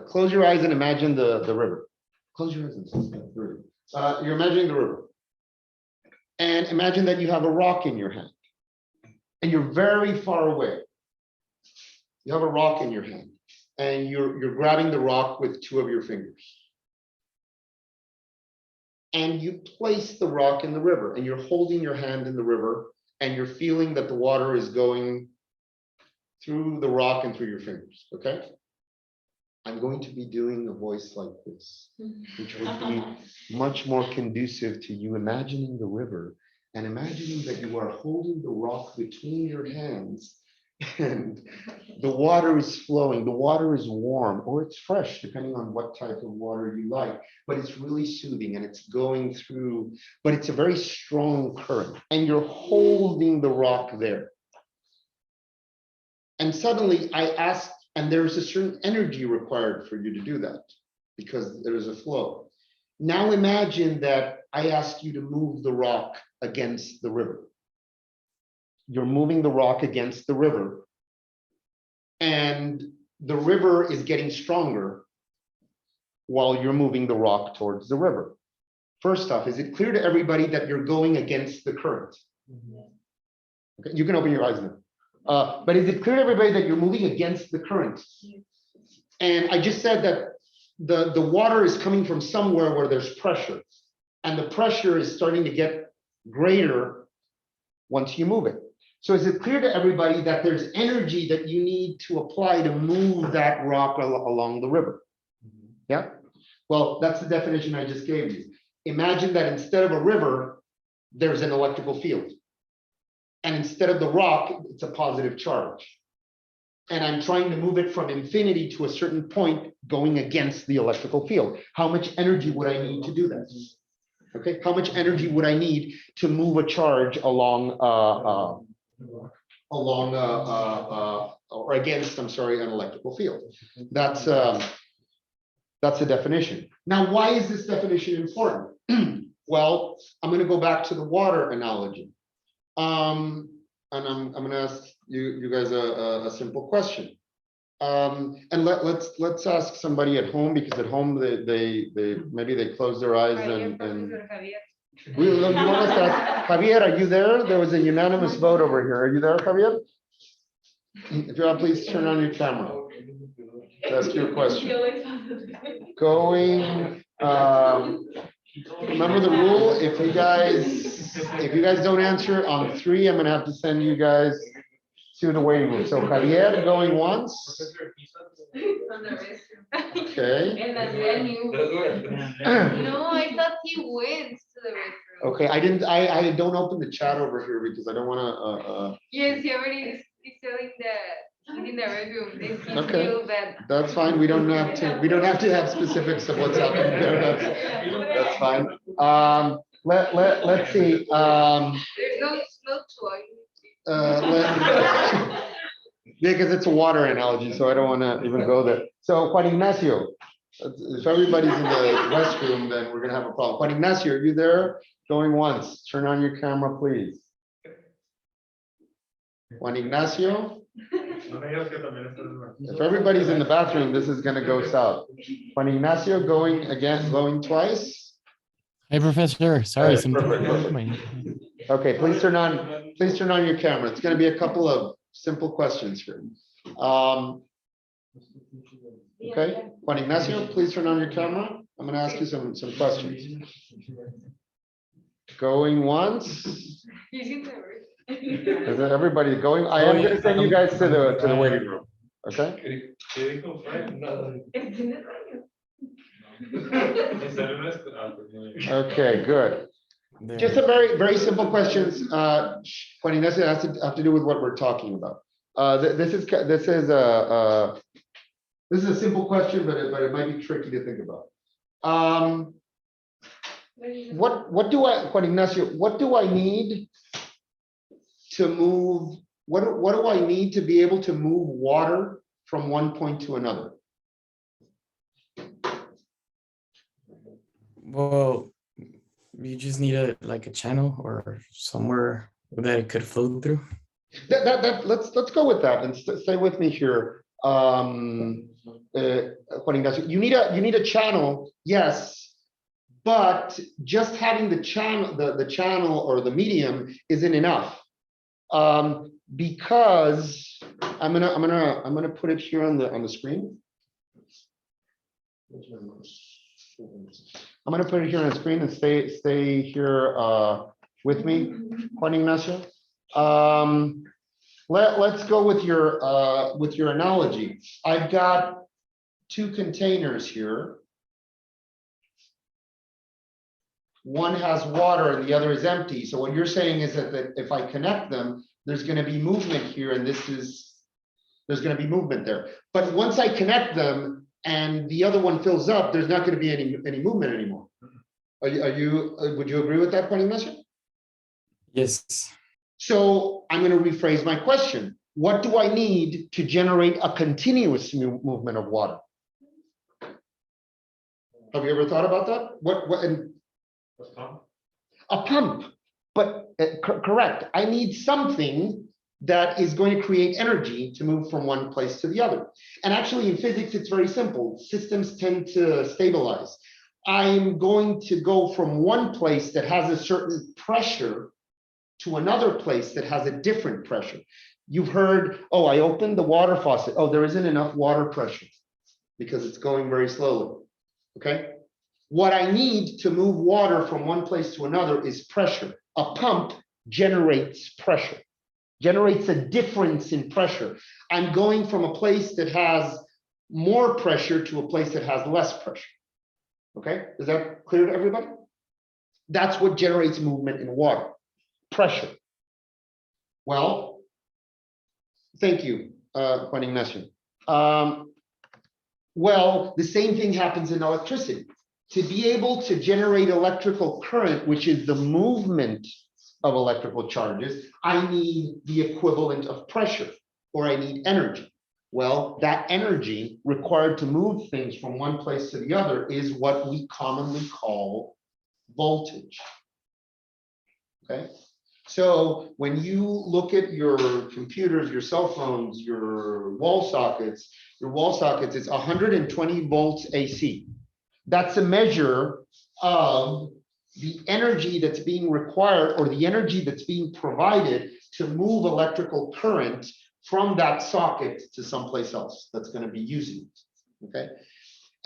Close your eyes and imagine the river. Close your eyes and you're imagining the river. And imagine that you have a rock in your hand. And you're very far away. You have a rock in your hand. And you're grabbing the rock with two of your fingers. And you place the rock in the river, and you're holding your hand in the river, and you're feeling that the water is going through the rock and through your fingers, okay? I'm going to be doing a voice like this, which would be much more conducive to you imagining the river and imagining that you are holding the rock between your hands and the water is flowing, the water is warm or it's fresh, depending on what type of water you like, but it's really soothing and it's going through, but it's a very strong current and you're holding the rock there. And suddenly I asked, and there's a certain energy required for you to do that because there is a flow. Now imagine that I ask you to move the rock against the river. You're moving the rock against the river and the river is getting stronger while you're moving the rock towards the river. First off, is it clear to everybody that you're going against the current? Okay, you can open your eyes now. But is it clear to everybody that you're moving against the current? And I just said that the water is coming from somewhere where there's pressure, and the pressure is starting to get greater once you move it. So is it clear to everybody that there's energy that you need to apply to move that rock along the river? Yeah? Well, that's the definition I just gave you. Imagine that instead of a river, there's an electrical field. And instead of the rock, it's a positive charge. And I'm trying to move it from infinity to a certain point going against the electrical field. How much energy would I need to do that? Okay, how much energy would I need to move a charge along or against, I'm sorry, an electrical field? That's the definition. Now, why is this definition important? Well, I'm going to go back to the water analogy. And I'm going to ask you guys a simple question. And let's ask somebody at home, because at home they maybe they close their eyes and you want us to ask, Javier, are you there? There was a unanimous vote over here. Are you there, Javier? If you're on, please turn on your camera. That's your question. Going. Remember the rule. If you guys don't answer on 3, I'm gonna have to send you guys to the waiting room. So Javier going once. Okay. And then no, I thought he went to the restroom. Okay, I don't open the chat over here because I don't wanna, Yes, he already is telling that he's in the restroom. He Okay. feels that. that's fine. We don't have to have specifics of what's happening there. That's fine. Let's see. There's no toy. Because it's a water analogy, so I don't want to even go there. So Juan Ignacio, if everybody's in the restroom, then we're gonna have a problem. Juan Ignacio, are you there? Going once. Turn on your camera, please. Juan Ignacio, if everybody's in the bathroom, this is gonna go south. Juan Ignacio going twice. Hey, Professor. Sorry, Hey, something perfect, wrong with perfect. my- Okay, please turn on your camera. It's gonna be a couple of simple questions here. Okay, Juan Ignacio, please turn on your camera. I'm gonna ask you some questions. Going once. He's in the restroom. Is that everybody going? I am gonna send you guys to the waiting room, okay? It's in the baño. Okay, good. there. Just a very simple questions. Juan Ignacio, has to have to do with what we're talking about. This is a simple question, but it might be tricky to think about. Juan Ignacio, what do I need to move? What do I need to be able to move water from one point to another? Well, you just need a channel or somewhere that it could flow through. Let's go with that and stay with me here. Juan Ignacio, you need a channel, yes, but just having the channel or the medium isn't enough. Because I'm gonna put it here on the screen. I'm gonna put it here on the screen and stay here with me, Juan Ignacio. Let's go with your analogy. I've got 2 containers here. One has water and the other is empty. So what you're saying is that if I connect them, there's going to be movement here, and there's going to be movement there. But once I connect them and the other one fills up, there's not going to be any movement anymore. Would you agree with that, Juan Ignacio? Yes. So I'm going to rephrase my question. What do I need to generate a continuous movement of water? Have you ever thought about that? A pump, but correct. I need something that is going to create energy to move from one place to the other. And actually in physics, it's very simple. Systems tend to stabilize. I'm going to go from one place that has a certain pressure to another place that has a different pressure. You've heard, oh, I opened the water faucet. Oh, there isn't enough water pressure because it's going very slowly. Okay. What I need to move water from one place to another is pressure. A pump generates pressure, generates a difference in pressure. I'm going from a place that has more pressure to a place that has less pressure. Okay, is that clear to everybody? That's what generates movement in water, pressure. Well, thank you, Juan Ignacio. Well, the same thing happens in electricity. To be able to generate electrical current, which is the movement of electrical charges, I need the equivalent of pressure, or I need energy. Well, that energy required to move things from one place to the other is what we commonly call voltage. Okay, so when you look at your computers, your cell phones, your wall sockets, it's 120 volts AC. That's a measure of the energy that's being required, or the energy that's being provided to move electrical current from that socket to someplace else that's going to be using it. Okay,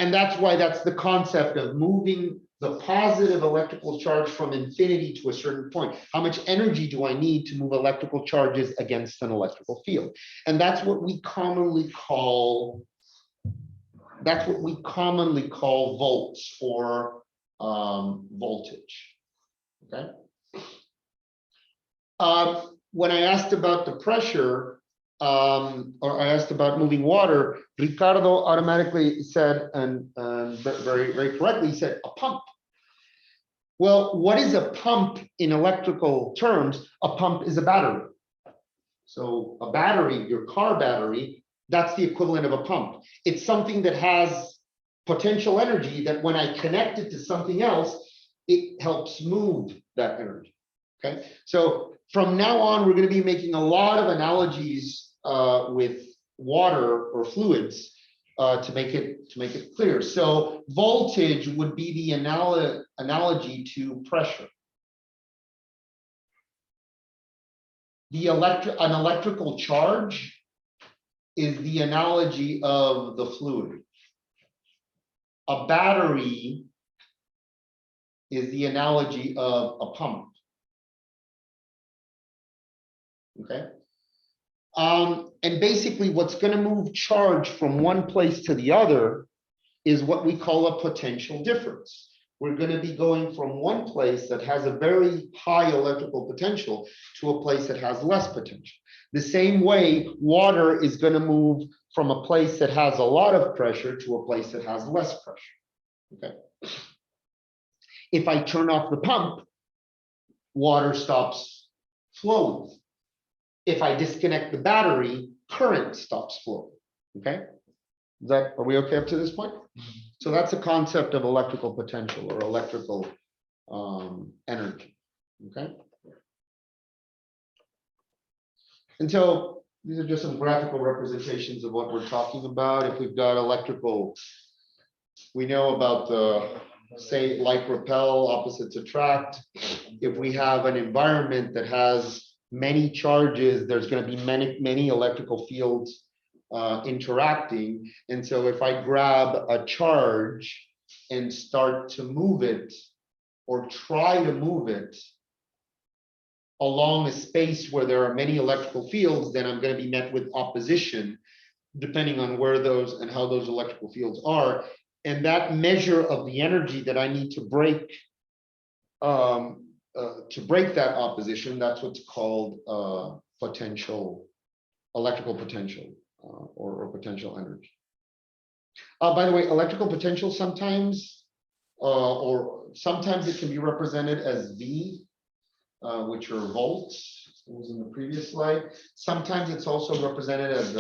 and that's why that's the concept of moving the positive electrical charge from infinity to a certain point. How much energy do I need to move electrical charges against an electrical field? And that's what we commonly call volts, or voltage. Okay. When I asked about the pressure, or I asked about moving water, Ricardo automatically said, and very, very correctly, he said a pump. Well, what is a pump in electrical terms? A pump is a battery. So a battery, your car battery, that's the equivalent of a pump. It's something that has potential energy that when I connect it to something else, it helps move that energy. Okay, so from now on, we're going to be making a lot of analogies with water or fluids to make it clear. So voltage would be the analogy to pressure. An electrical charge is the analogy of the fluid. A battery is the analogy of a pump. Okay. And basically what's going to move charge from one place to the other is what we call a potential difference. We're going to be going from one place that has a very high electrical potential to a place that has less potential. The same way water is going to move from a place that has a lot of pressure to a place that has less pressure. Okay. If I turn off the pump, water stops flowing. If I disconnect the battery, current stops flowing. Okay, are we okay up to this point? So that's a concept of electrical potential, or electrical energy. Okay, and so these are just some graphical representations of what we're talking about. If we've got electrical, we know about the, say, like repel, opposites attract. If we have an environment that has many charges, there's going to be many electrical fields interacting. And so if I grab a charge and start to move it, or try to move it along a space where there are many electrical fields, then I'm going to be met with opposition, depending on where those and how those electrical fields are. And that measure of the energy that I need to break that opposition, that's what's called electrical potential, or potential energy. By the way, electrical potential sometimes it can be represented as V, which are volts. It was in the previous slide. Sometimes it's also represented as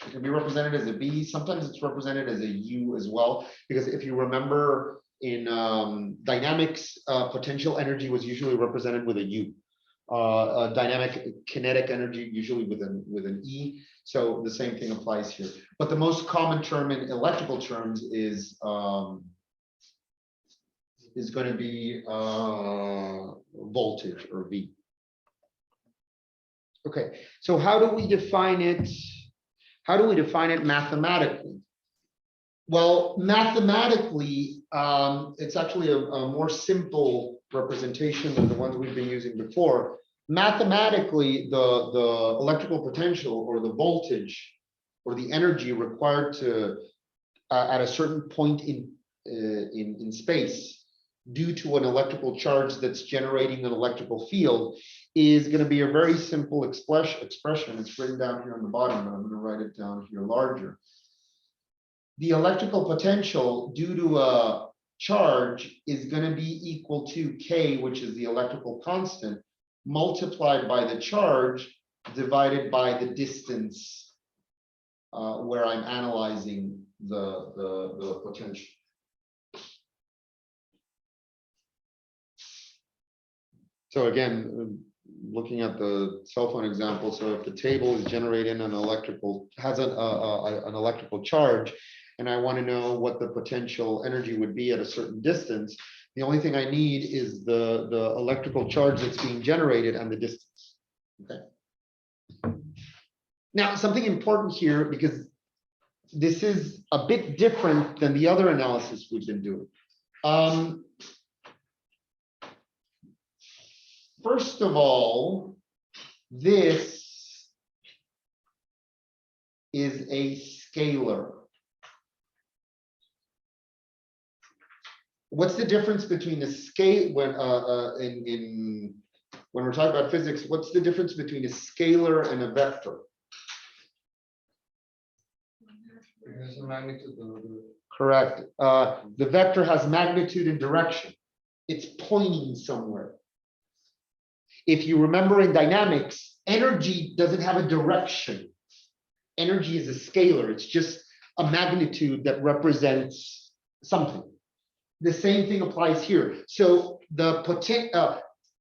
it can be represented as a V. Sometimes it's represented as a U as well, because if you remember, in dynamics, potential energy was usually represented with a U. Dynamic kinetic energy usually with an E. So the same thing applies here. But the most common term in electrical terms is is going to be voltage or V. Okay, so how do we define it? How do we define it mathematically? Well, mathematically, it's actually a more simple representation than the ones we've been using before. Mathematically, the electrical potential or the voltage or the energy required to at a certain point in space due to an electrical charge that's generating an electrical field is going to be a very simple expression. It's written down here on the bottom, but I'm going to write it down here larger. The electrical potential due to a charge is going to be equal to K, which is the electrical constant, multiplied by the charge divided by the distance where I'm analyzing the potential. So again, looking at the cell phone example, so if the table is generating an electrical, has an electrical charge, and I want to know what the potential energy would be at a certain distance, the only thing I need is the electrical charge that's being generated and the distance. Okay. Now, something important here, because this is a bit different than the other analysis we've been doing. First of all, this is a scalar. What's the difference between a scale when when we're talking about physics? What's the difference between a scalar and a vector? Correct. The vector has magnitude and direction. It's pointing somewhere. If you remember in dynamics, energy doesn't have a direction. Energy is a scalar. It's just a magnitude that represents something. The same thing applies here. So the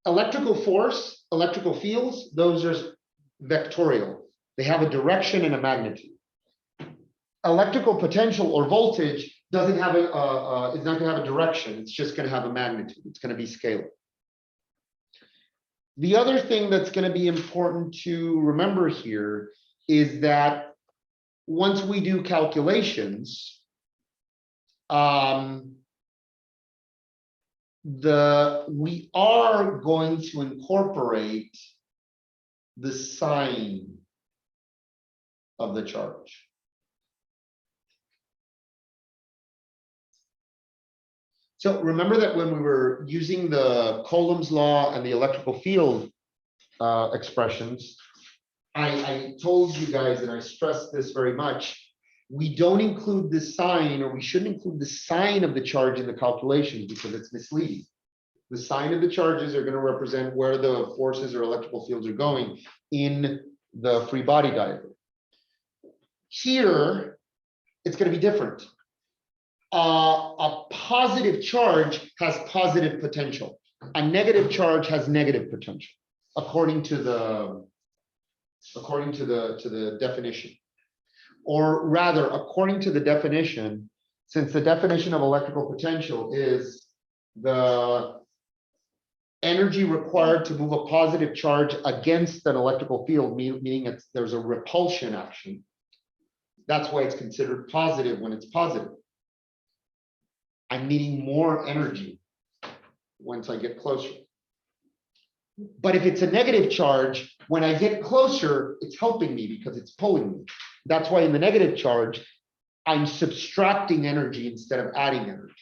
electrical force, electrical fields, those are vectorial. They have a direction and a magnitude. Electrical potential or voltage doesn't have it's not going to have a direction. It's just going to have a magnitude. It's going to be scalar. The other thing that's going to be important to remember here is that once we do calculations, we are going to incorporate the sign of the charge. So remember that when we were using the Coulomb's law and the electrical field expressions, I told you guys, and I stressed this very much, we don't include the sign, or we shouldn't include the sign of the charge in the calculations because it's misleading. The sign of the charges are going to represent where the forces or electrical fields are going in the free body diagram. Here, it's going to be different. A positive charge has positive potential. A negative charge has negative potential, according to the definition. Or rather, according to the definition, since the definition of electrical potential is the energy required to move a positive charge against an electrical field, meaning there's a repulsion action. That's why it's considered positive when it's positive. I'm needing more energy once I get closer. But if it's a negative charge, when I get closer, it's helping me because it's pulling me. That's why in the negative charge, I'm subtracting energy instead of adding energy.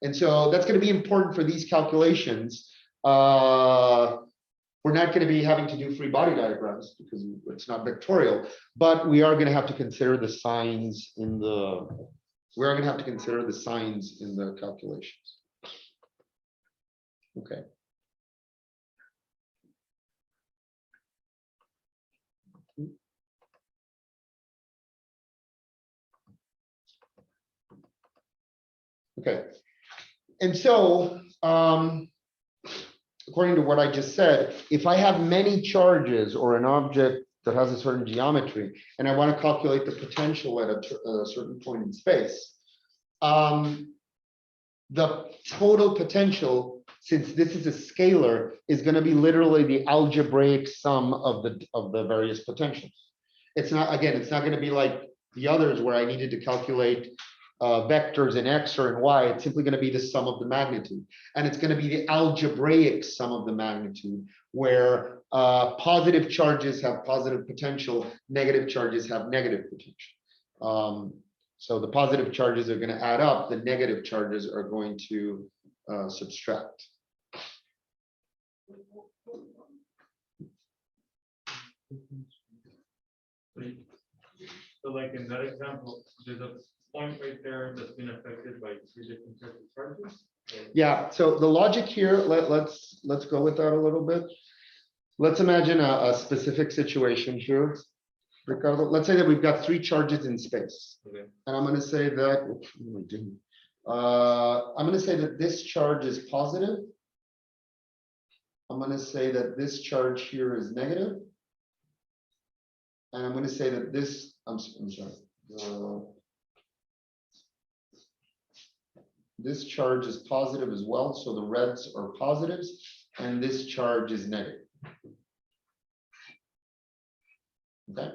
And so that's going to be important for these calculations. We're not going to be having to do free body diagrams because it's not vectorial, but we are going to have to consider the signs in the calculations. Okay. Okay. And so, according to what I just said, if I have many charges or an object that has a certain geometry, and I want to calculate the potential at a certain point in space, the total potential, since this is a scalar, is going to be literally the algebraic sum of the various potentials. It's not, again, it's not going to be like the others where I needed to calculate vectors in X or in Y. It's simply going to be the sum of the magnitude. And it's going to be the algebraic sum of the magnitude, where positive charges have positive potential, negative charges have negative potential. So the positive charges are going to add up, the negative charges are going to subtract. So like in that example, there's a point right there that's been affected by 3 different types of charges. Yeah, so the logic here, let's go with that a little bit. Let's imagine a specific situation here. Ricardo, let's say that we've got 3 charges in space. Okay. And I'm gonna say that, I'm gonna say that this charge is positive. I'm gonna say that this charge here is negative. And I'm gonna say that this, I'm sorry. This charge is positive as well, so the reds are positives, and this charge is negative. Okay,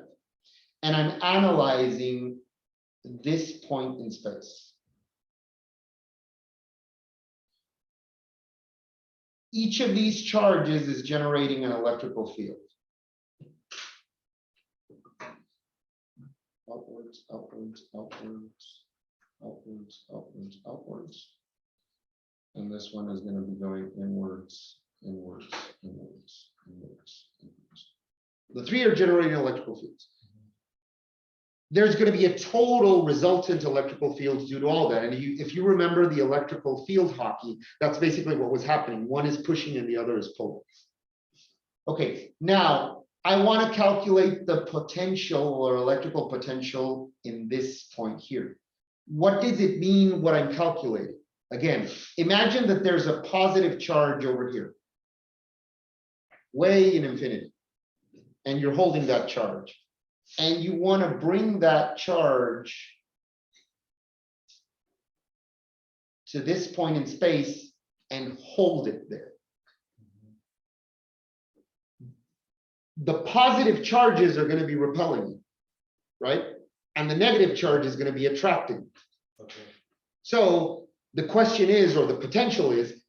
and I'm analyzing this point in space. Each of these charges is generating an electrical field. Outwards, outwards, outwards, outwards, outwards, outwards. And this one is going to be going inwards, inwards, inwards, inwards, inwards. The 3 are generating electrical fields. There's going to be a total resultant electrical fields due to all that. And if you remember the electrical field hockey, that's basically what was happening. One is pushing and the other is pulling. Okay, now I want to calculate the potential or electrical potential in this point here. What does it mean what I'm calculating? Again, imagine that there's a positive charge over here, way in infinity, and you're holding that charge. And you want to bring that charge to this point in space and hold it there. The positive charges are going to be repelling you, right? And the negative charge is going to be attracting. Okay. So the question is, or the potential is,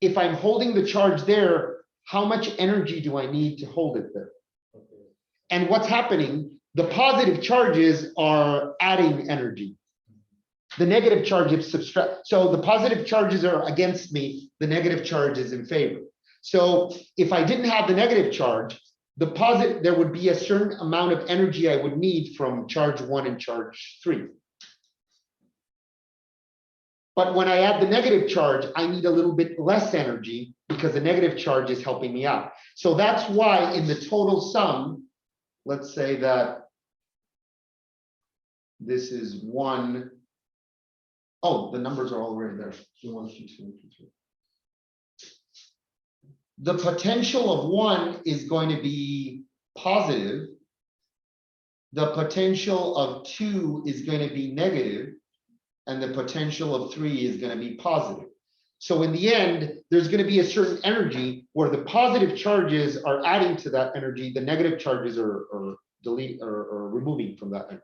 if I'm holding the charge there, how much energy do I need to hold it there? Okay. And what's happening? The positive charges are adding energy. The negative charges subtract. So the positive charges are against me. The negative charge is in favor. So if I didn't have the negative charge, there would be a certain amount of energy I would need from charge 1 and charge 3. But when I add the negative charge, I need a little bit less energy because the negative charge is helping me out. So that's why in the total sum, let's say that this is 1. Oh, the numbers are already there. 1, 2, 2, 3. The potential of 1 is going to be positive. The potential of 2 is going to be negative, and the potential of 3 is going to be positive. So in the end, there's going to be a certain energy where the positive charges are adding to that energy, the negative charges are removing from that energy.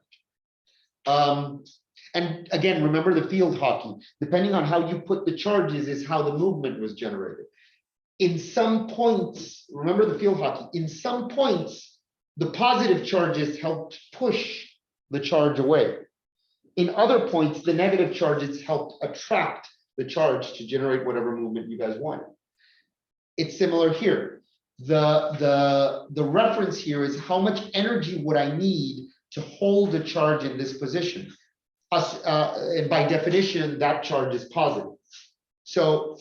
And again, remember the field hockey. Depending on how you put the charges is how the movement was generated. In some points, remember the field hockey, in some points, the positive charges helped push the charge away. In other points, the negative charges helped attract the charge to generate whatever movement you guys want. It's similar here. The reference here is how much energy would I need to hold the charge in this position. And by definition, that charge is positive. So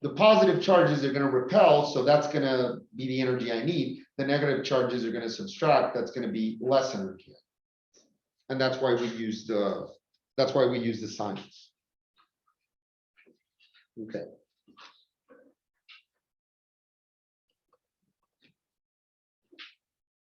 the positive charges are going to repel, so that's going to be the energy I need. The negative charges are going to subtract, that's going to be less energy. And that's why we use the signs. Okay.